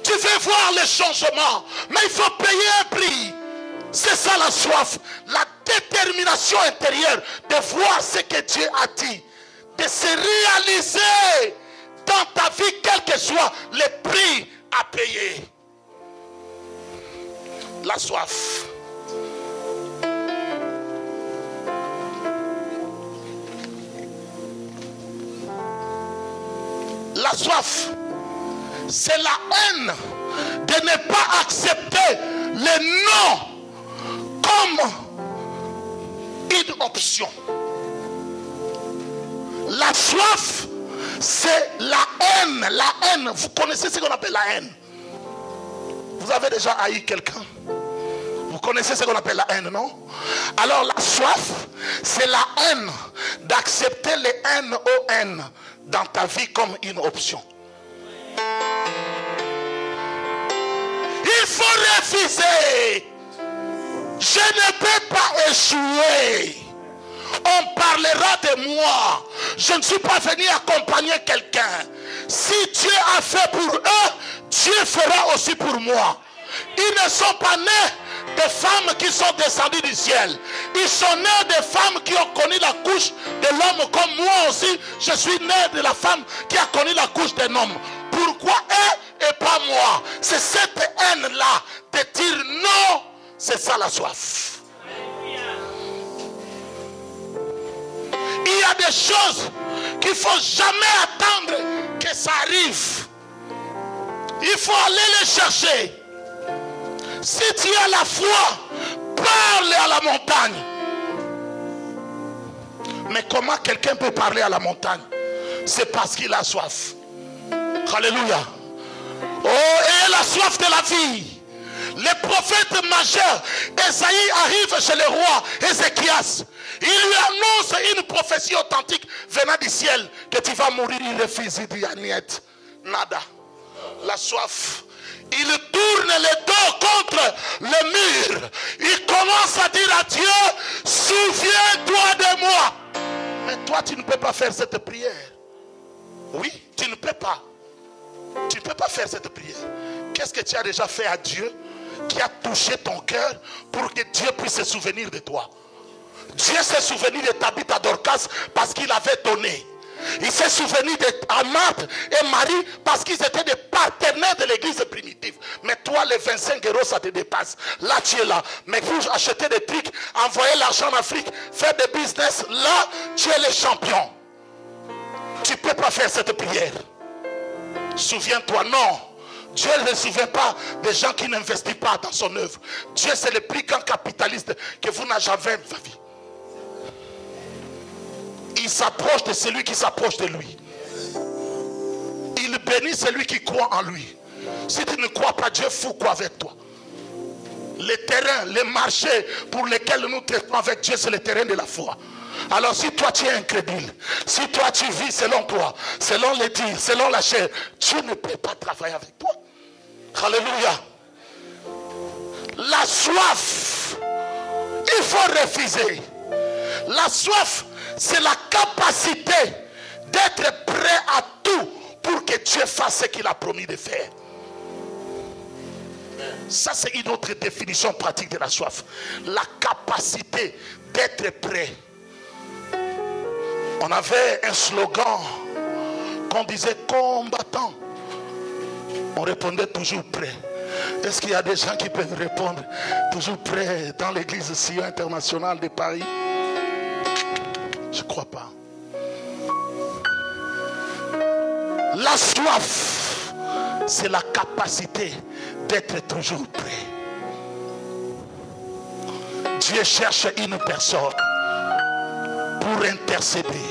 Tu veux voir les changements, mais il faut payer un prix. C'est ça la soif, la détermination intérieure de voir ce que Dieu a dit, de se réaliser dans ta vie, quel que soit le prix à payer. La soif. La soif, c'est la haine de ne pas accepter le non comme une option. La soif, c'est la haine. La haine, vous connaissez ce qu'on appelle la haine? Vous avez déjà haï quelqu'un? Vous connaissez ce qu'on appelle la haine, non? Alors la soif, c'est la haine, d'accepter les haines aux haines dans ta vie comme une option. Il faut refuser. Je ne peux pas échouer. On parlera de moi. Je ne suis pas venu accompagner quelqu'un. Si Dieu a fait pour eux, Dieu fera aussi pour moi. Ils ne sont pas nés des femmes qui sont descendues du ciel. Ils sont nés des femmes qui ont connu la couche de l'homme, comme moi aussi. Je suis né de la femme qui a connu la couche d'un homme. Pourquoi eux et pas moi? C'est cette haine-là de dire non. C'est ça la soif. Il y a des choses qu'il ne faut jamais attendre que ça arrive. Il faut aller les chercher. Si tu as la foi, parle à la montagne. Mais comment quelqu'un peut parler à la montagne? C'est parce qu'il a soif. Alléluia. Oh, et la soif de la vie. Les prophètes majeurs, Esaïe arrive chez le roi Ézéchias. Il lui annonce une prophétie authentique venant du ciel, que tu vas mourir. Il refuse, il dit Aniette, nada. La soif. Il tourne le dos contre le mur. Il commence à dire à Dieu, souviens-toi de moi. Mais toi, tu ne peux pas faire cette prière. Oui, tu ne peux pas. Tu ne peux pas faire cette prière. Qu'est-ce que tu as déjà fait à Dieu qui a touché ton cœur pour que Dieu puisse se souvenir de toi? Dieu s'est souvenu de Tabitha Dorcas parce qu'il avait donné. Il s'est souvenu d'Amath et Marie parce qu'ils étaient des partenaires de l'église primitive. Mais toi, les 25 euros, ça te dépasse. Là, tu es là. Mais vous achetez des trucs, envoyez l'argent en Afrique, faites des business. Là, tu es le champion. Tu ne peux pas faire cette prière. Souviens-toi, non. Dieu ne se souvient pas des gens qui n'investissent pas dans son œuvre. Dieu, c'est le plus grand capitaliste que vous n'avez jamais vu. Il s'approche de celui qui s'approche de lui. Il bénit celui qui croit en lui. Si tu ne crois pas, Dieu fout quoi avec toi? Les terrains, les marchés pour lesquels nous traitons avec Dieu, c'est le terrain de la foi. Alors si toi tu es incrédule, si toi tu vis selon toi, selon les dires, selon la chair, Dieu ne peut pas travailler avec toi. Alléluia. La soif, il faut refuser. La soif, c'est la capacité d'être prêt à tout pour que Dieu fasse ce qu'il a promis de faire. Ça, c'est une autre définition pratique de la soif. La capacité d'être prêt. On avait un slogan qu'on disait combattant. On répondait toujours prêt. Est-ce qu'il y a des gens qui peuvent répondre toujours prêt dans l'église Sion internationale de Paris? Je ne crois pas. La soif, c'est la capacité d'être toujours prêt. Dieu cherche une personne pour intercéder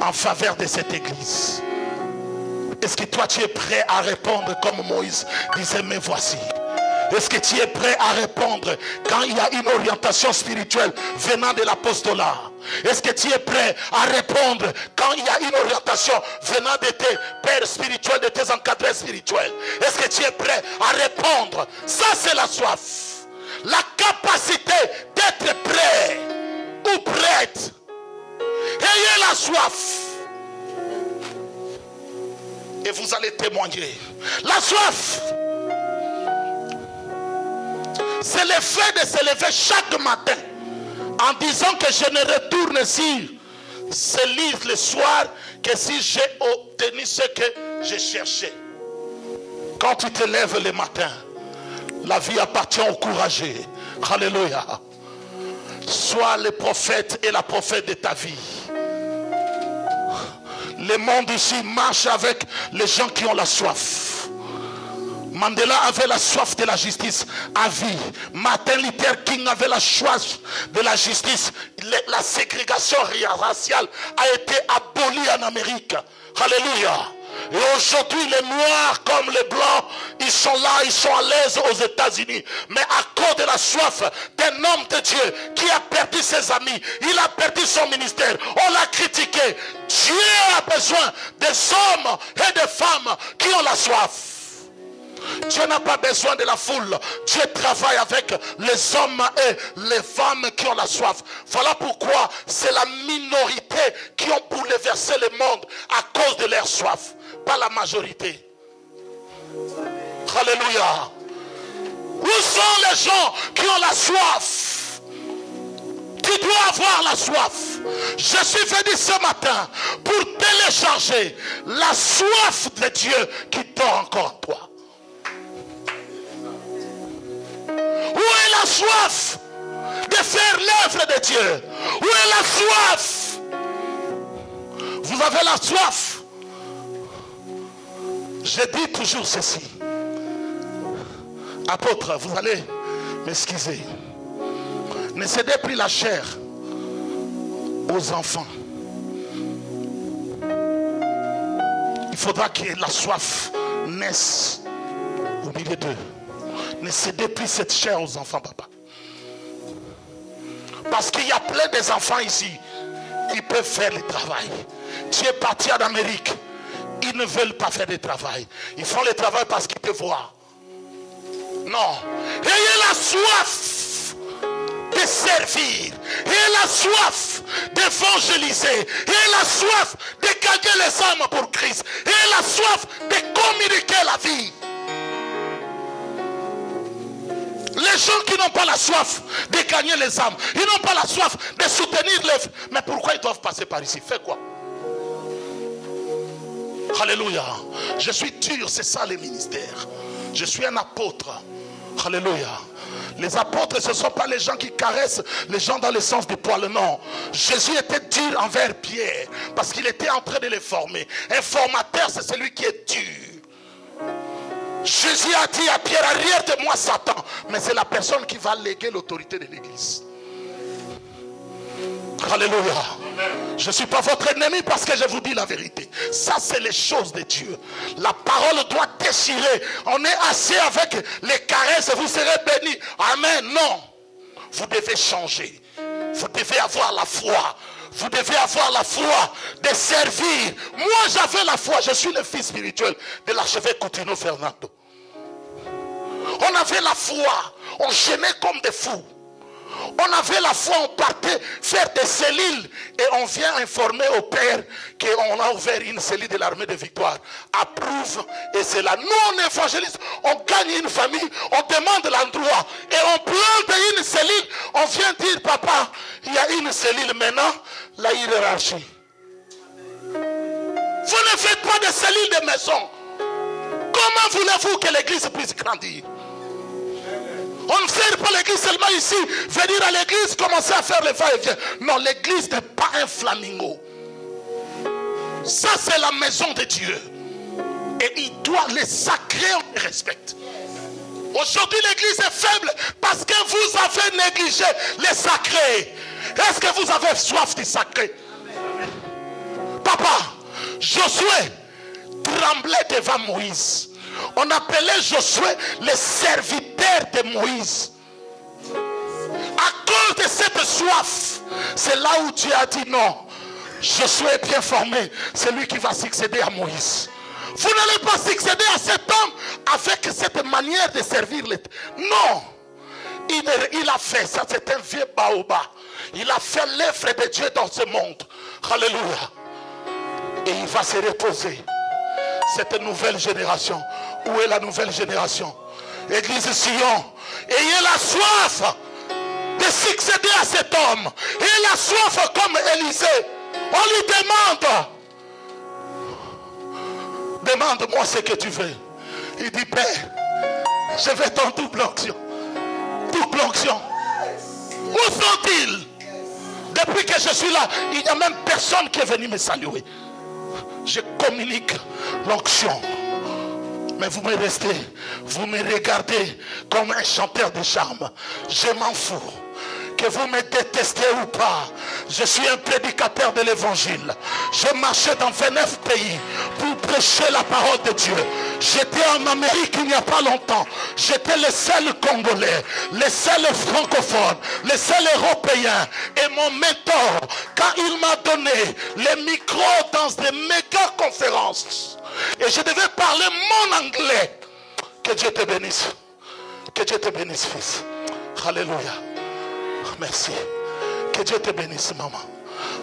en faveur de cette église. Est-ce que toi tu es prêt à répondre comme Moïse disait, me voici? Est-ce que tu es prêt à répondre quand il y a une orientation spirituelle venant de l'apostolat? Est-ce que tu es prêt à répondre quand il y a une orientation venant de tes pères spirituels, de tes encadrés spirituels? Est-ce que tu es prêt à répondre? Ça, c'est la soif. La capacité d'être prêt ou prête. Ayez la soif. Et vous allez témoigner. La soif, c'est le fait de se lever chaque matin en disant que je ne retourne sur ce livre le soir que si j'ai obtenu ce que je cherchais. Quand tu te lèves le matin, la vie appartient aux courageux. Alléluia. Sois le prophète et la prophète de ta vie. Le monde ici marche avec les gens qui ont la soif. Mandela avait la soif de la justice à vie. Martin Luther King avait la soif de la justice. La ségrégation raciale a été abolie en Amérique. Alléluia. Et aujourd'hui, les noirs comme les blancs, ils sont là, ils sont à l'aise aux États-Unis. Mais à cause de la soif d'un homme de Dieu qui a perdu ses amis, il a perdu son ministère, on l'a critiqué. Dieu a besoin des hommes et des femmes qui ont la soif. Dieu n'a pas besoin de la foule. Dieu travaille avec les hommes et les femmes qui ont la soif. Voilà pourquoi c'est la minorité qui ont bouleversé le monde à cause de leur soif, pas la majorité. Alléluia. Où sont les gens qui ont la soif? Tu dois avoir la soif. Je suis venu ce matin pour télécharger la soif de Dieu qui dort encore en toi. Où est la soif de faire l'œuvre de Dieu? Où est la soif? Vous avez la soif. Je dis toujours ceci. Apôtre, vous allez m'excuser. Ne cédez plus la chair aux enfants. Il faudra que la soif naisse au milieu d'eux. Ne cédez plus cette chair aux enfants, papa. Parce qu'il y a plein des enfants ici. Ils peuvent faire le travail. Tu es parti en Amérique. Ils ne veulent pas faire de travail. Ils font le travail parce qu'ils te voient. Non. Ayez la soif de servir. Ayez la soif d'évangéliser. Ayez la soif de gagner les âmes pour Christ. Ayez la soif de communiquer la vie. Les gens qui n'ont pas la soif de gagner les âmes, ils n'ont pas la soif de soutenir l'œuvre. Mais pourquoi ils doivent passer par ici? Fais quoi? Alléluia. Je suis dur, c'est ça les ministères. Je suis un apôtre. Alléluia. Les apôtres, ce ne sont pas les gens qui caressent les gens dans le sens du poil. Non. Jésus était dur envers Pierre parce qu'il était en train de les former. Un formateur, c'est celui qui est dur. Jésus a dit à Pierre, arrière de moi Satan. Mais c'est la personne qui va léguer l'autorité de l'église. Alléluia. Je ne suis pas votre ennemi parce que je vous dis la vérité. Ça, c'est les choses de Dieu. La parole doit déchirer. On est assis avec les caresses, vous serez bénis. Amen. Non. Vous devez changer. Vous devez avoir la foi. Vous devez avoir la foi de servir. Moi, j'avais la foi. Je suis le fils spirituel de l'archevêque Coutinho Fernando. On avait la foi. On gênait comme des fous. On avait la foi, on partait faire des cellules et on vient informer au Père qu'on a ouvert une cellule de l'armée de victoire. Approuve et c'est là. Nous on évangélise, on gagne une famille, on demande l'endroit et on plante une cellule. On vient dire papa, il y a une cellule maintenant, la hiérarchie. Vous ne faites pas de cellule de maison. Comment voulez-vous que l'église puisse grandir? On ne sert pas l'église seulement ici. Venir à l'église, commencer à faire le va-et-vient. Non, l'église n'est pas un flamingo. Ça, c'est la maison de Dieu. Et il doit les sacrer, on les respecte. Aujourd'hui, l'église est faible parce que vous avez négligé les sacrés. Est-ce que vous avez soif du sacré? Papa, Josué tremblait devant Moïse. On appelait Josué le serviteur de Moïse. À cause de cette soif, c'est là où Dieu a dit non. Josué est bien formé, c'est lui qui va succéder à Moïse. Vous n'allez pas succéder à cet homme avec cette manière de servir. Non. Il a fait, ça c'est un vieux baobab. Il a fait l'œuvre de Dieu dans ce monde. Alléluia. Et il va se reposer. Cette nouvelle génération. Où est la nouvelle génération? Église Sion, ayez la soif de succéder à cet homme. Ayez la soif comme Élisée. On lui demande-moi ce que tu veux. Il dit, Père, je veux ton double onction. Double onction. Où sont-ils? Depuis que je suis là, il n'y a même personne qui est venu me saluer. Je communique l'onction. Mais vous me restez, vous me regardez comme un chanteur de charme. Je m'en fous. Que vous me détestez ou pas, je suis un prédicateur de l'évangile. Je marchais dans 29 pays pour prêcher la parole de Dieu. J'étais en Amérique il n'y a pas longtemps. J'étais le seul Congolais, le seul francophone, le seul Européen. Et mon mentor, quand il m'a donné les micros dans des méga conférences, et je devais parler mon anglais, Que Dieu te bénisse. Que Dieu te bénisse, fils. Alléluia. Merci. Que Dieu te bénisse, maman.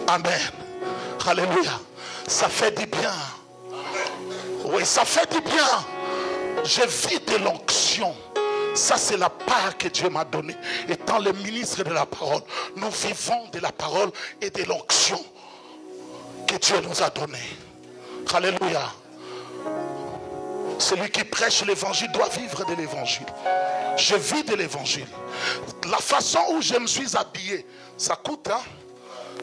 Amen. Alléluia. Ça fait du bien. Oui, ça fait du bien. Je vis de l'onction. Ça, c'est la part que Dieu m'a donnée. Étant le ministre de la parole, nous vivons de la parole et de l'onction que Dieu nous a donnée. Alléluia. Celui qui prêche l'évangile doit vivre de l'évangile. Je vis de l'évangile. La façon où je me suis habillé, ça coûte, hein?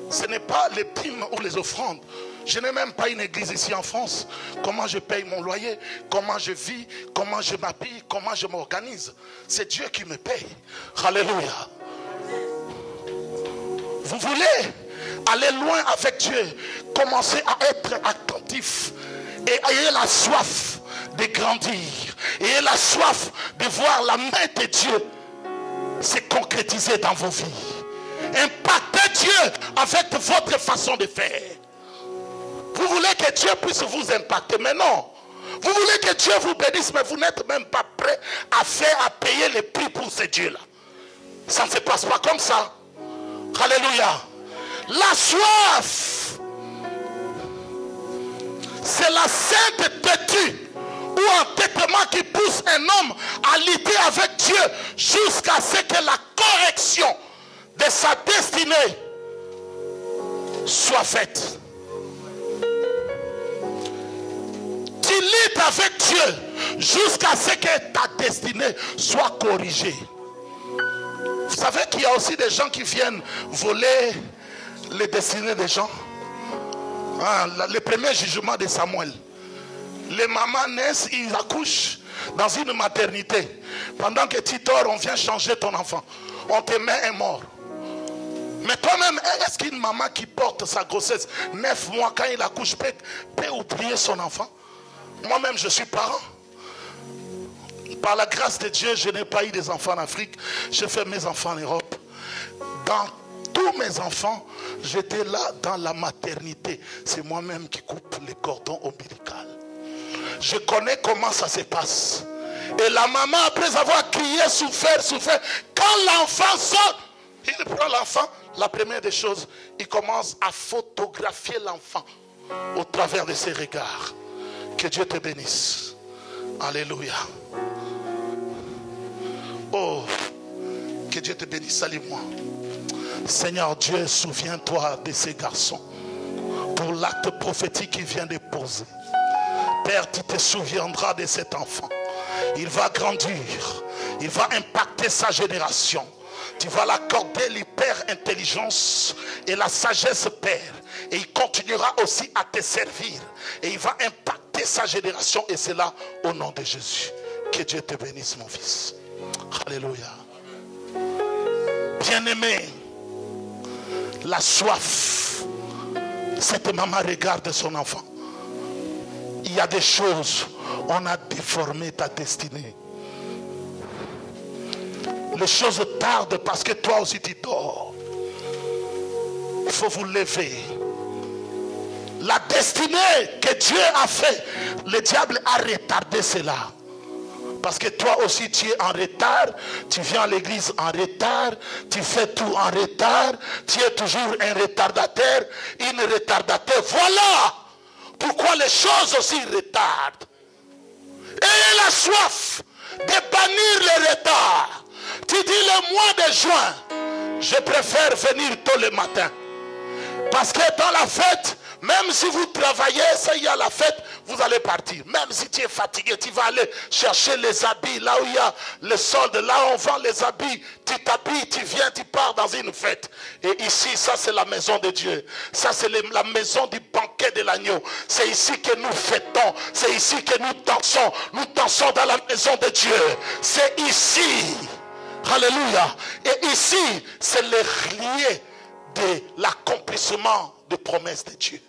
Ce n'est pas les primes ou les offrandes. Je n'ai même pas une église ici en France. Comment je paye mon loyer, comment je vis, comment je m'habille, comment je m'organise. C'est Dieu qui me paye. Alléluia. Vous voulez aller loin avec Dieu, commencez à être attentif et ayez la soif de grandir. Ayez la soif de voir la main de Dieu se concrétiser dans vos vies. Impactez Dieu avec votre façon de faire. Vous voulez que Dieu puisse vous impacter, mais non. Vous voulez que Dieu vous bénisse, mais vous n'êtes même pas prêt à payer les prix pour ce Dieu-là. Ça ne se passe pas comme ça. Alléluia. La soif, c'est la sainteté ou entêtement qui pousse un homme à lutter avec Dieu jusqu'à ce que la correction de sa destinée soit faite. Tu luttes avec Dieu jusqu'à ce que ta destinée soit corrigée. Vous savez qu'il y a aussi des gens qui viennent voler les destinées des gens. Le premier jugement de Samuel. Les mamans naissent, ils accouchent dans une maternité. Pendant que tu dors, on vient changer ton enfant. On te met un mort. Mais toi-même, est-ce qu'une maman qui porte sa grossesse 9 mois quand il accouche peut oublier son enfant? Moi-même, je suis parent. Par la grâce de Dieu, je n'ai pas eu des enfants en Afrique. J'ai fait mes enfants en Europe. Dans tous mes enfants, j'étais là dans la maternité. C'est moi-même qui coupe les cordons ombilicaux. Je connais comment ça se passe. Et la maman, après avoir crié, souffert, quand l'enfant sort, il prend l'enfant. La première des choses, il commence à photographier l'enfant au travers de ses regards. Que Dieu te bénisse. Alléluia. Oh, que Dieu te bénisse. Salue-moi. Seigneur Dieu, souviens-toi de ces garçons pour l'acte prophétique qu'il vient de poser. Père, tu te souviendras de cet enfant. Il va grandir. Il va impacter sa génération. Tu vas l'accorder l'hyper-intelligence et la sagesse, Père. Et il continuera aussi à te servir. Et il va impacter sa génération. Et c'est là au nom de Jésus. Que Dieu te bénisse, mon fils. Alléluia. Bien-aimé, la soif. Cette maman regarde son enfant. Il y a des choses, on a déformé ta destinée. Les choses tardent parce que toi aussi tu dors. Il faut vous lever. La destinée que Dieu a fait, le diable a retardé cela. Parce que toi aussi tu es en retard, tu viens à l'église en retard, tu fais tout en retard, tu es toujours un retardataire, une retardataire. Voilà pourquoi les choses aussi retardent. Ayez la soif de bannir les retards. Tu dis le mois de juin, je préfère venir tôt le matin. Parce que dans la fête, même si vous travaillez, ça y a la fête, vous allez partir. Même si tu es fatigué, tu vas aller chercher les habits. Là où il y a le solde, là où on vend les habits, tu t'habilles, tu viens, tu pars dans une fête. Et ici, ça c'est la maison de Dieu. Ça c'est la maison du banquet de l'agneau. C'est ici que nous fêtons. C'est ici que nous dansons. Nous dansons dans la maison de Dieu. C'est ici. Alléluia. Et ici, c'est le lieu de l'accomplissement des promesses de Dieu.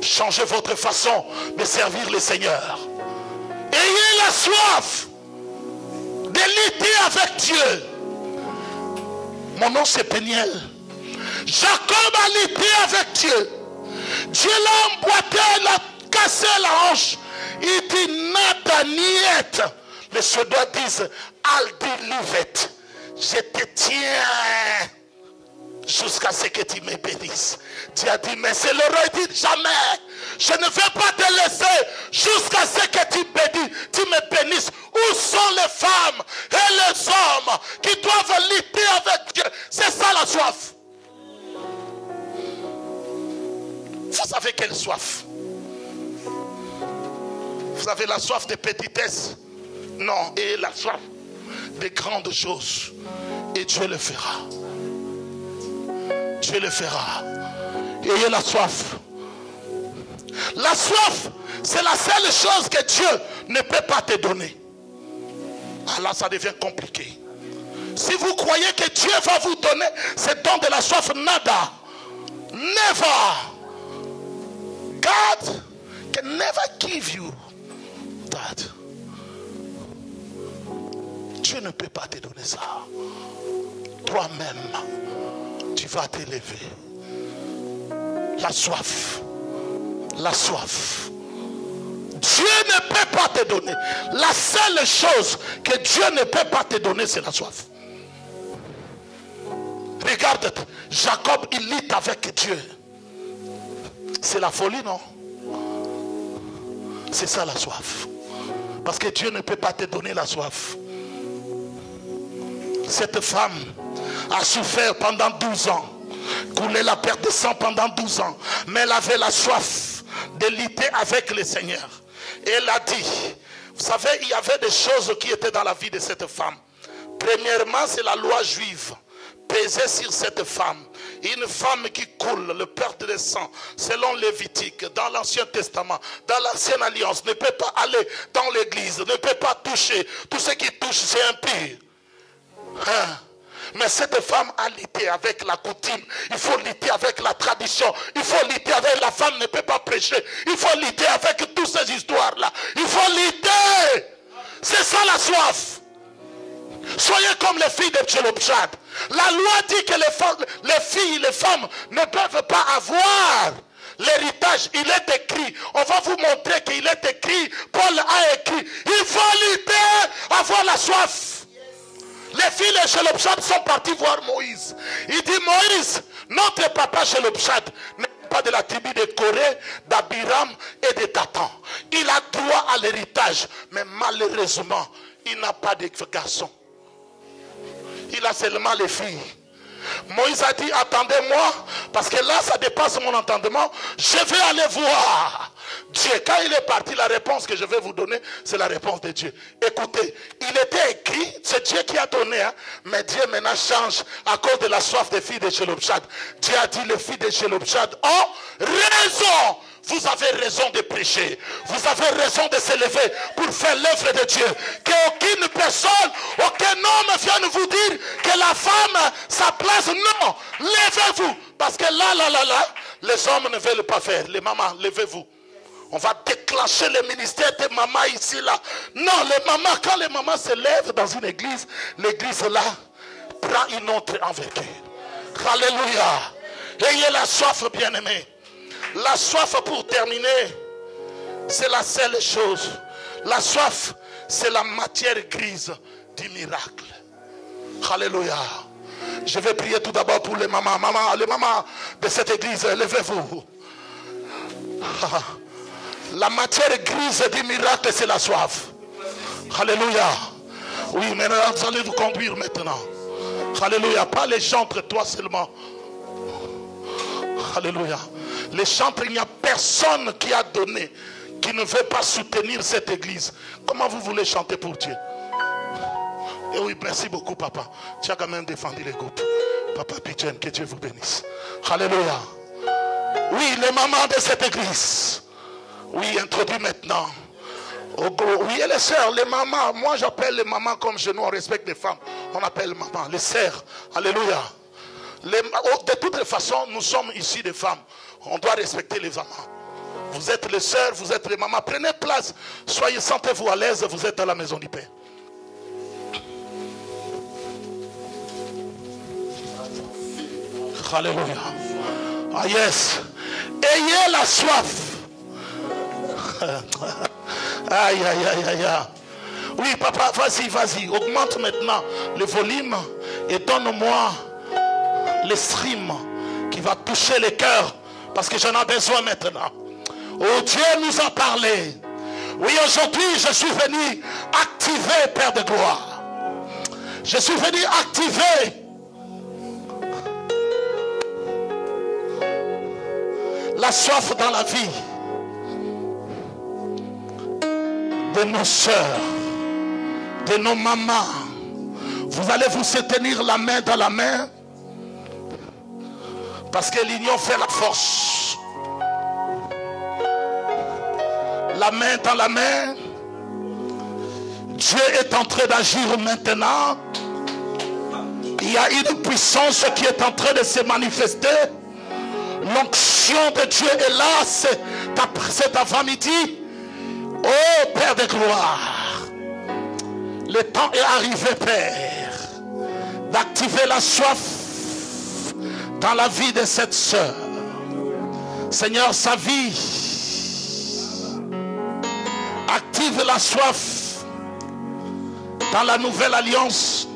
Changez votre façon de servir le Seigneur. Ayez la soif de lutter avec Dieu. Mon nom c'est Peniel. Jacob a lutté avec Dieu. Dieu l'a emboîté, l'a cassé la hanche. Il dit nada niet. Les Suédois disent Aldi livet. Je te tiens jusqu'à ce que tu me bénisses. Tu as dit, mais c'est le roi, il dit jamais. Je ne vais pas te laisser jusqu'à ce que tu me bénisses. Où sont les femmes et les hommes qui doivent lutter avec Dieu? C'est ça la soif. Vous avez quelle soif? Vous avez la soif de petitesse? Non, et la soif de grandes choses. Et Dieu le fera. Dieu le fera. Ayez la soif. La soif, c'est la seule chose que Dieu ne peut pas te donner. Ah là, ça devient compliqué. Si vous croyez que Dieu va vous donner ce don de la soif, nada. Never. God can never give you that. Dieu ne peut pas te donner ça. Toi-même, tu vas t'élever. La soif. La soif. Dieu ne peut pas te donner. La seule chose que Dieu ne peut pas te donner, c'est la soif. Regarde, Jacob, il lutte avec Dieu. C'est la folie, non? C'est ça la soif. Parce que Dieu ne peut pas te donner la soif. Cette femme a souffert pendant 12 ans. Coulé la perte de sang pendant 12 ans. Mais elle avait la soif de lutter avec le Seigneur. Et elle a dit, vous savez, il y avait des choses qui étaient dans la vie de cette femme. Premièrement, c'est la loi juive pesée sur cette femme. Une femme qui coule le perte de sang, selon Lévitique, dans l'Ancien Testament, dans l'Ancienne Alliance, ne peut pas aller dans l'église, ne peut pas toucher. Tout ce qui touche, c'est impur. Hein? Mais cette femme a lutté avec la coutume. Il faut lutter avec la tradition. Il faut lutter avec la femme ne peut pas prêcher. Il faut lutter avec toutes ces histoires-là. Il faut lutter. C'est ça la soif. Soyez comme les filles de Tchelopchad. La loi dit que les filles, les femmes ne peuvent pas avoir l'héritage. Il est écrit. On va vous montrer qu'il est écrit. Paul a écrit. Il faut lutter, avoir la soif. Les filles de Tchelopchad sont parties voir Moïse. Il dit, Moïse, notre papa Tchelopchad n'est pas de la tribu de Corée, d'Abiram et de Dathan. Il a droit à l'héritage, mais malheureusement, il n'a pas de garçons. Il a seulement les filles. Moïse a dit, attendez-moi, parce que là, ça dépasse mon entendement. Je vais aller voir Dieu. Quand il est parti, la réponse que je vais vous donner, c'est la réponse de Dieu. Écoutez, il était écrit, c'est Dieu qui a donné, hein, mais Dieu maintenant change à cause de la soif des filles de Tchelopchad. Dieu a dit, les filles de Tchelopchad ont raison. Vous avez raison de prêcher. Vous avez raison de s'élever pour faire l'œuvre de Dieu. Qu'aucune personne, aucun homme vienne vous dire que la femme, sa place. Non, levez-vous. Parce que là, les hommes ne veulent pas faire. Les mamans, levez-vous. On va déclencher le ministère des mamans ici, là. Non, les mamans, quand les mamans se lèvent dans une église, l'église là prend une autre envergure. Alléluia. Ayez la soif, bien-aimés. La soif, pour terminer, c'est la seule chose. La soif, c'est la matière grise du miracle. Alléluia. Je vais prier tout d'abord pour les mamans. Les mamans de cette église, levez-vous. La matière grise du miracle, c'est la soif. Alléluia. Oui, maintenant, vous allez vous conduire maintenant. Alléluia. Pas les chantres, toi seulement. Alléluia. Les chantres, il n'y a personne qui a donné, qui ne veut pas soutenir cette église. Comment vous voulez chanter pour Dieu? Et oui, merci beaucoup, papa. Tu as quand même défendu les groupes. Papa Pichen, que Dieu vous bénisse. Alléluia. Oui, les mamans de cette église. Oui, introduit maintenant. Oui, et les sœurs, les mamans. Moi, j'appelle les mamans comme chez nous, on respecte les femmes. On appelle maman, les sœurs. Alléluia. De toutes les façons, nous sommes ici des femmes. On doit respecter les mamans. Vous êtes les sœurs, vous êtes les mamans. Prenez place. Soyez, sentez-vous à l'aise. Vous êtes à la maison du Père. Alléluia. Ah yes. Ayez la soif. Aïe, aïe, aïe, aïe, aïe. Oui, papa, vas-y, vas-y. Augmente maintenant le volume et donne-moi le stream qui va toucher les cœurs. Parce que j'en ai besoin maintenant. Oh, Dieu nous a parlé. Oui, aujourd'hui, je suis venu activer, Père de gloire. Je suis venu activer la soif dans la vie de nos sœurs, de nos mamans. Vous allez vous tenir la main dans la main, parce que l'union fait la force. La main dans la main. Dieu est en train d'agir maintenant. Il y a une puissance qui est en train de se manifester. L'onction de Dieu est là cet avant-midi. Oh Père de gloire, le temps est arrivé, Père, d'activer la soif dans la vie de cette sœur. Seigneur, sa vie, active la soif dans la nouvelle alliance.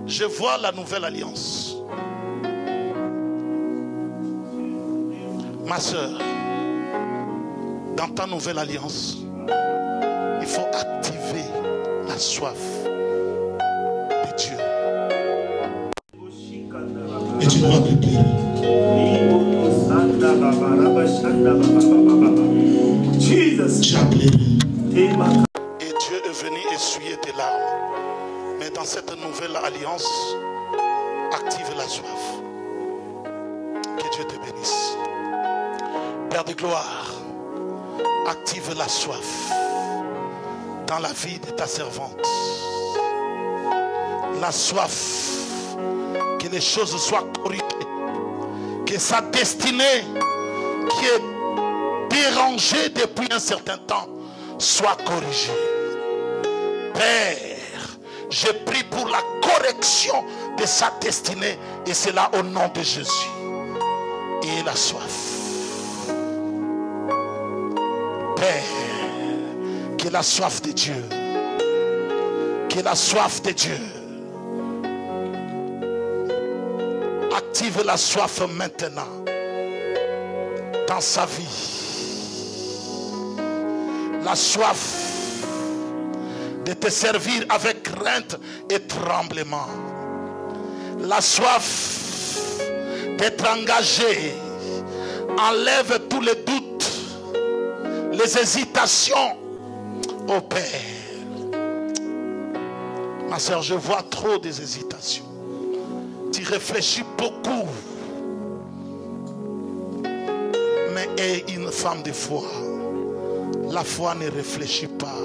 Je vois la nouvelle alliance. Ma soeur, dans ta nouvelle alliance, il faut activer la soif de Dieu. Et tu dois préparer. Tu as pleuré. Et Dieu est venu essuyer tes larmes. Mais dans cette nouvelle alliance, active la soif. Que Dieu te bénisse. Père de gloire, active la soif dans la vie de ta servante. La soif, que les choses soient corrigées, que sa destinée qui est dérangée depuis un certain temps soit corrigée. Père, je prie pour la correction de sa destinée, et c'est là au nom de Jésus. Et la soif. Père, que la soif de Dieu, que la soif de Dieu active la soif maintenant dans sa vie. La soif de te servir avec crainte et tremblement. La soif d'être engagé. Enlève tous les doutes, les hésitations, ô Père. Ma soeur, je vois trop des hésitations. Tu réfléchis beaucoup. Mais aie une femme de foi. La foi ne réfléchit pas.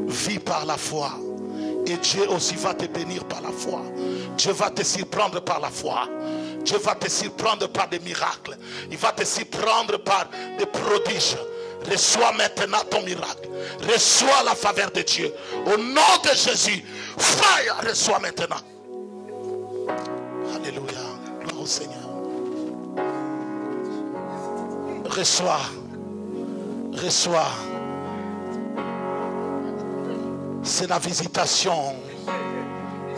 Vis par la foi. Et Dieu aussi va te bénir par la foi. Dieu va te surprendre par la foi. Dieu va te surprendre par des miracles. Il va te surprendre par des prodiges. Reçois maintenant ton miracle. Reçois la faveur de Dieu. Au nom de Jésus. Fire, reçois maintenant. Alléluia. Gloire au Seigneur. Reçois. Reçois. C'est la visitation.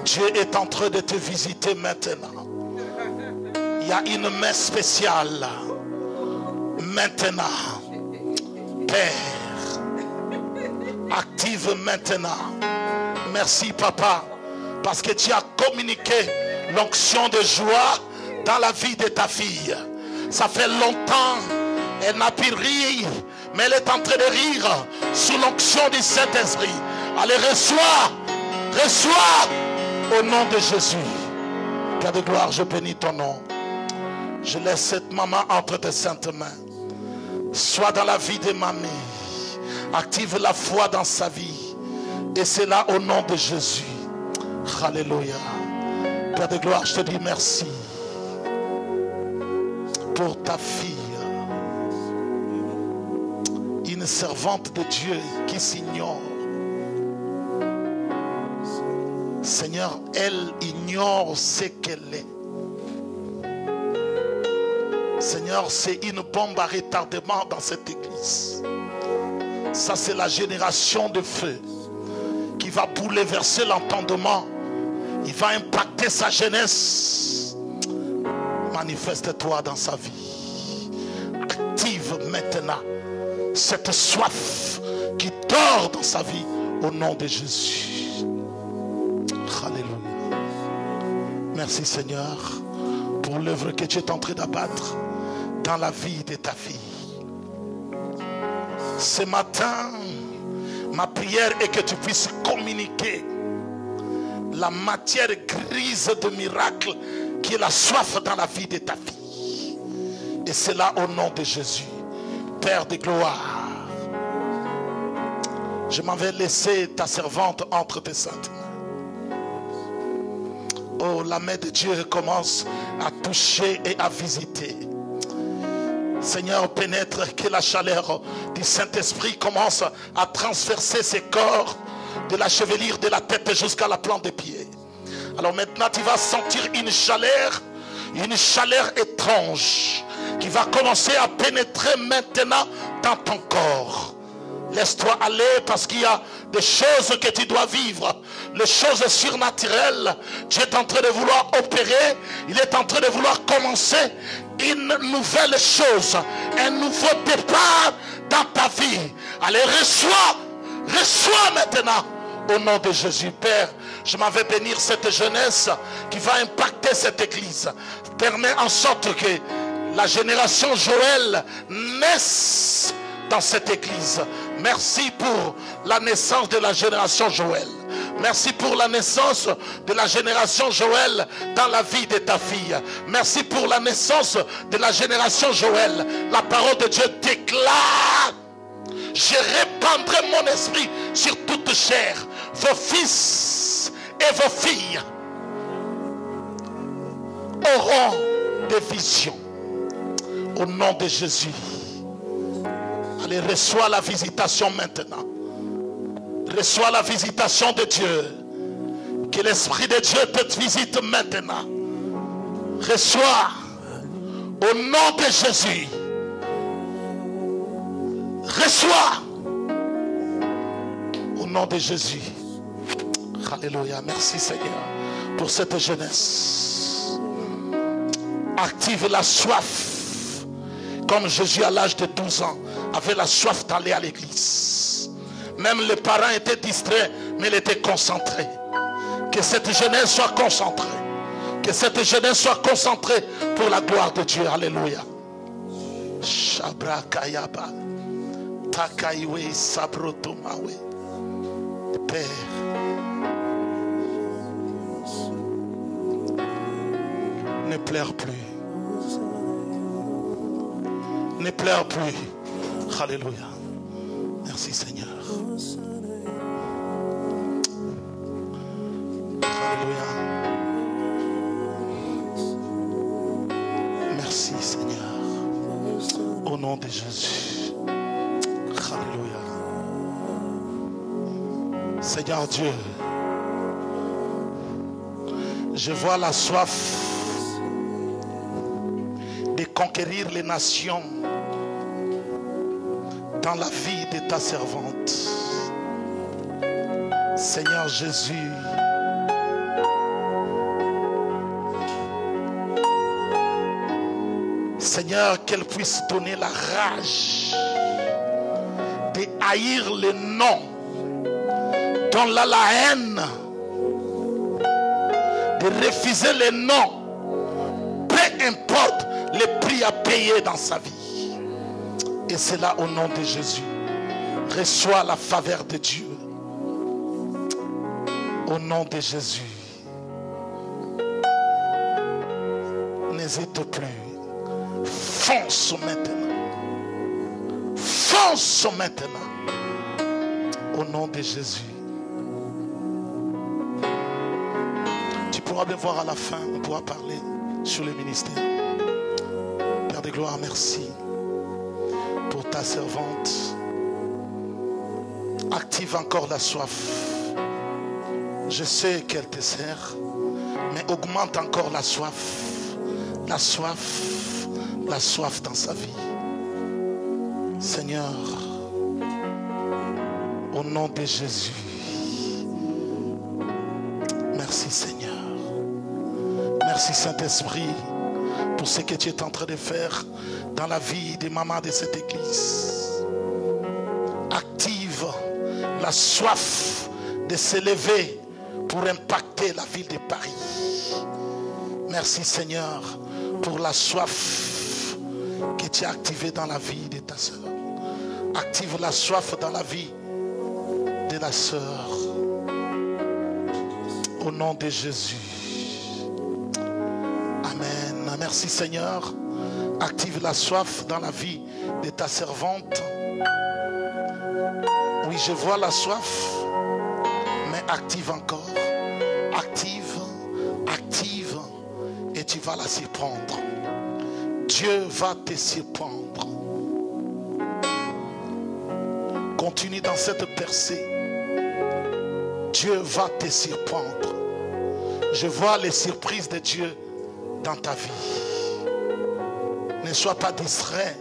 Dieu est en train de te visiter maintenant. Il y a une main spéciale. Maintenant. Père. Active maintenant. Merci papa. Parce que tu as communiqué l'onction de joie dans la vie de ta fille. Ça fait longtemps. Elle n'a pu rire. Mais elle est en train de rire sous l'onction du Saint-Esprit. Allez, reçois. Reçois. Au nom de Jésus. Père de gloire, je bénis ton nom. Je laisse cette maman entre tes saintes mains. Sois dans la vie de mamie. Active la foi dans sa vie. Et c'est là au nom de Jésus. Alléluia. Père de gloire, je te dis merci pour ta fille. Une servante de Dieu qui s'ignore. Seigneur, elle ignore ce qu'elle est. Seigneur, c'est une bombe à retardement dans cette église. Ça, c'est la génération de feu qui va bouleverser l'entendement. Il va impacter sa jeunesse. Manifeste-toi dans sa vie. Active maintenant cette soif qui dort dans sa vie au nom de Jésus. Alléluia. Merci Seigneur pour l'œuvre que tu es en train d'abattre dans la vie de ta fille. Ce matin, ma prière est que tu puisses communiquer la matière grise de miracle qui est la soif dans la vie de ta fille. Et c'est là au nom de Jésus, Père de gloire. Je m'en vais laisser ta servante entre tes saintes mains. Oh, la main de Dieu commence à toucher et à visiter. Seigneur, pénètre, que la chaleur du Saint-Esprit commence à transverser ses corps de la chevelure de la tête jusqu'à la plante des pieds. Alors maintenant, tu vas sentir une chaleur étrange qui va commencer à pénétrer maintenant dans ton corps. Laisse-toi aller parce qu'il y a des choses que tu dois vivre. Les choses surnaturelles. Dieu est en train de vouloir opérer. Il est en train de vouloir commencer une nouvelle chose. Un nouveau départ dans ta vie. Allez, reçois maintenant. Au nom de Jésus, Père, je m'en vais bénir cette jeunesse qui va impacter cette église. Permets en sorte que la génération Joël naisse dans cette église. Merci pour la naissance de la génération Joël. Merci pour la naissance de la génération Joël dans la vie de ta fille. Merci pour la naissance de la génération Joël. La parole de Dieu déclare: je répandrai mon esprit sur toute chair. Vos fils et vos filles auront des visions. Au nom de Jésus. Allez, reçois la visitation maintenant. Reçois la visitation de Dieu. Que l'Esprit de Dieu te visite maintenant. Reçois au nom de Jésus. Reçois au nom de Jésus. Alléluia. Merci Seigneur pour cette jeunesse. Active la soif. Comme Jésus à l'âge de 12 ans avait la soif d'aller à l'église. Même les parents étaient distraits, mais il était concentré. Que cette jeunesse soit concentrée. Que cette jeunesse soit concentrée pour la gloire de Dieu. Alléluia. Shabra Kayaba. Takaiwe Sabrotomawe. Père. Ne pleure plus. Ne pleure plus. Alléluia. Merci Seigneur. Alléluia. Merci Seigneur. Au nom de Jésus. Alléluia. Seigneur Dieu, je vois la soif de conquérir les nations dans la vie de ta servante. Seigneur Jésus, Seigneur, qu'elle puisse donner la rage de haïr les noms, dont là la haine, de refuser les noms, peu importe les prix à payer dans sa vie. Et c'est là au nom de Jésus. Reçois la faveur de Dieu. Au nom de Jésus. N'hésite plus. Fonce maintenant. Fonce maintenant. Au nom de Jésus. Tu pourras bien voir à la fin, on pourra parler sur le ministère. Père de gloire, merci pour ta servante. Active encore la soif. Je sais qu'elle te sert, mais augmente encore la soif. La soif dans sa vie. Seigneur, Au nom de Jésus. Merci Seigneur. Merci Saint-Esprit pour ce que tu es en train de faire dans la vie des mamans de cette église. Active la soif de s'élever pour impacter la ville de Paris. Merci Seigneur pour la soif que tu as activée dans la vie de ta sœur. Active la soif dans la vie de la sœur. Au nom de Jésus. Amen. Merci Seigneur. Active la soif dans la vie de ta servante. Oui, je vois la soif, mais active encore. Active, active, et tu vas la surprendre. Dieu va te surprendre. Continue dans cette percée. Dieu va te surprendre. Je vois les surprises de Dieu dans ta vie. Ne sois pas distrait.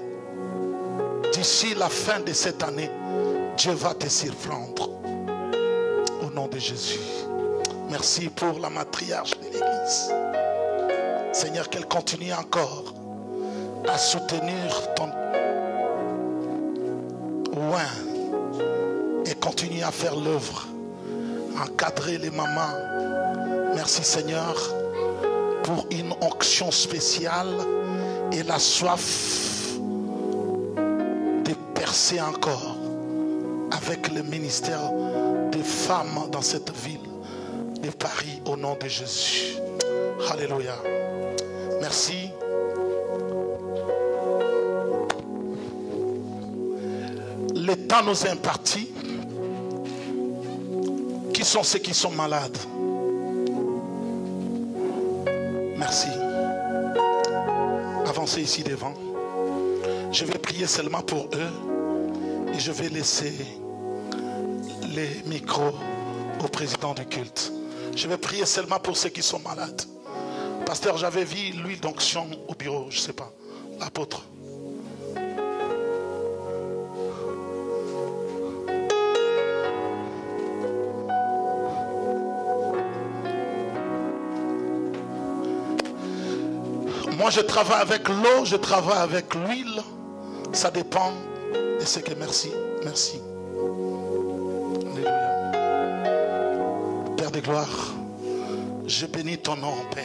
D'ici la fin de cette année, Dieu va te surprendre. Au nom de Jésus. Merci pour la matriarche de l'église. Seigneur, qu'elle continue encore à soutenir ton oin et continue à faire l'œuvre, encadrer les mamans. Merci Seigneur pour une onction spéciale et la soif de percer encore avec le ministère des femmes dans cette ville de Paris au nom de Jésus. Alléluia. Merci. Le temps nous est imparti. Qui sont ceux qui sont malades? Merci. Avancez ici devant. Je vais prier seulement pour eux et je vais laisser les micros au président du culte. Je vais prier seulement pour ceux qui sont malades. Pasteur, j'avais vu l'huile d'onction au bureau, je ne sais pas, l'apôtre. Moi, je travaille avec l'eau, je travaille avec l'huile. Ça dépend de ce que... Merci, merci. Alléluia. Père de gloire, je bénis ton nom, Père.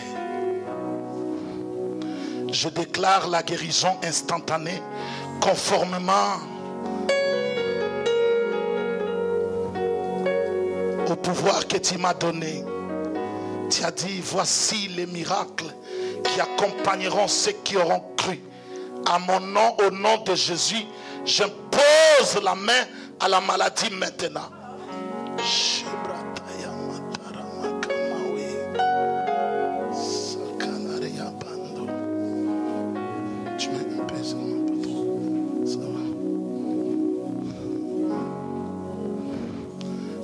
Je déclare la guérison instantanée conformément au pouvoir que tu m'as donné. Tu as dit, voici les miracles qui accompagneront ceux qui auront cru. À mon nom, au nom de Jésus, j'impose la main à la maladie maintenant.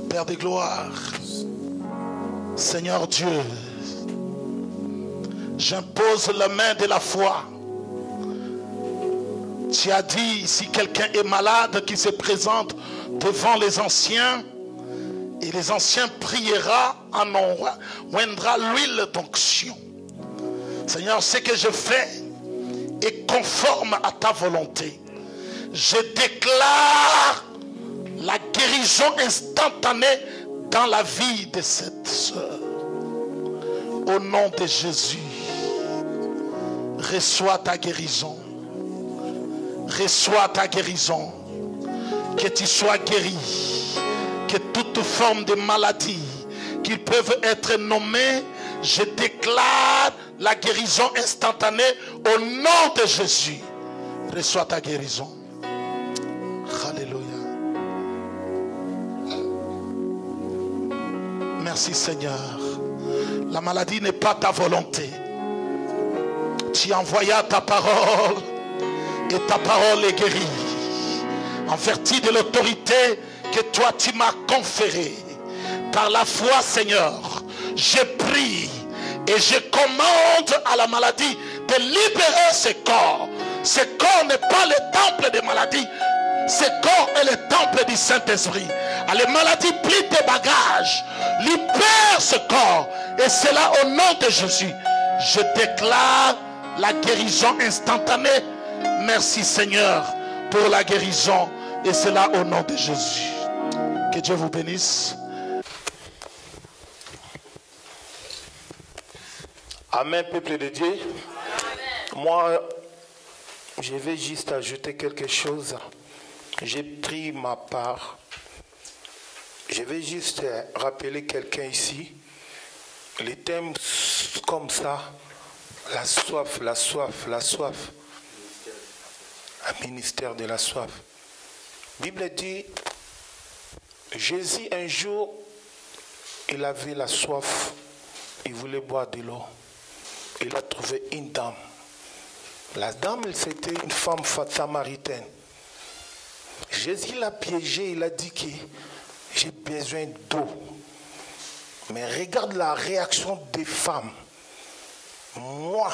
Père de gloire, Seigneur Dieu, j'impose la main de la foi. Tu as dit, si quelqu'un est malade, qui se présente devant les anciens, et les anciens priera, en oindra l'huile d'onction. Seigneur, ce que je fais est conforme à ta volonté. Je déclare la guérison instantanée dans la vie de cette sœur. Au nom de Jésus, reçois ta guérison. Reçois ta guérison. Que tu sois guéri. Que toute forme de maladie qui peuvent être nommées, je déclare la guérison instantanée au nom de Jésus. Reçois ta guérison. Alléluia. Merci Seigneur. La maladie n'est pas ta volonté. Tu envoyas ta parole et ta parole est guérie. En vertu de l'autorité que toi tu m'as conférée. Par la foi Seigneur, je prie et je commande à la maladie de libérer ce corps. Ce corps n'est pas le temple des maladies. Ce corps est le temple du Saint-Esprit. Les maladies plient tes bagages. Libère ce corps. Et c'est là au nom de Jésus. Je déclare la guérison instantanée. Merci Seigneur pour la guérison. Et c'est là au nom de Jésus. Que Dieu vous bénisse. Amen, peuple de Dieu. Amen. Moi, je vais juste ajouter quelque chose. J'ai pris ma part. Je vais juste rappeler quelqu'un ici. Les thèmes comme ça, la soif, la soif, la soif. Un ministère de la soif. La Bible dit, Jésus un jour, il avait la soif, il voulait boire de l'eau. Il a trouvé une dame. La dame, c'était une femme samaritaine. Jésus l'a piégé, il a dit que j'ai besoin d'eau. Mais regarde la réaction des femmes. Moi,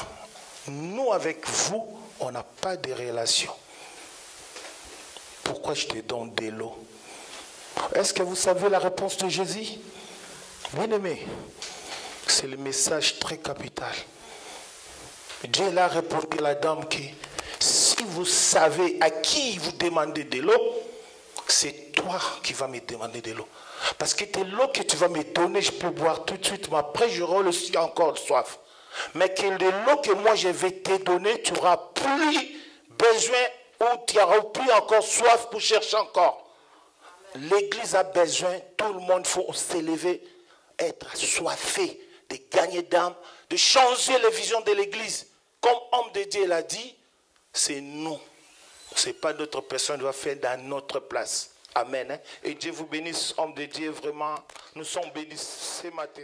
nous avec vous, on n'a pas de relation. Pourquoi je te donne de l'eau? Est-ce que vous savez la réponse de Jésus? Bien-aimé, c'est le message très capital. Dieu a répondu à la dame que si vous savez à qui vous demandez de l'eau, c'est toi qui vas me demander de l'eau. Parce que de l'eau que tu vas me donner, je peux boire tout de suite, mais après j'aurai aussi encore soif. Mais que de l'eau que moi je vais te donner, tu n'auras plus besoin ou tu n'auras plus encore soif pour chercher encore. L'église a besoin, tout le monde faut s'élever, être assoiffé, de gagner d'âme, de changer les visions de l'église. Comme homme de Dieu l'a dit, c'est nous. Ce n'est pas d'autres personnes qui doivent faire dans notre place. Amen. Et Dieu vous bénisse, homme de Dieu, vraiment. Nous sommes bénis ce matin.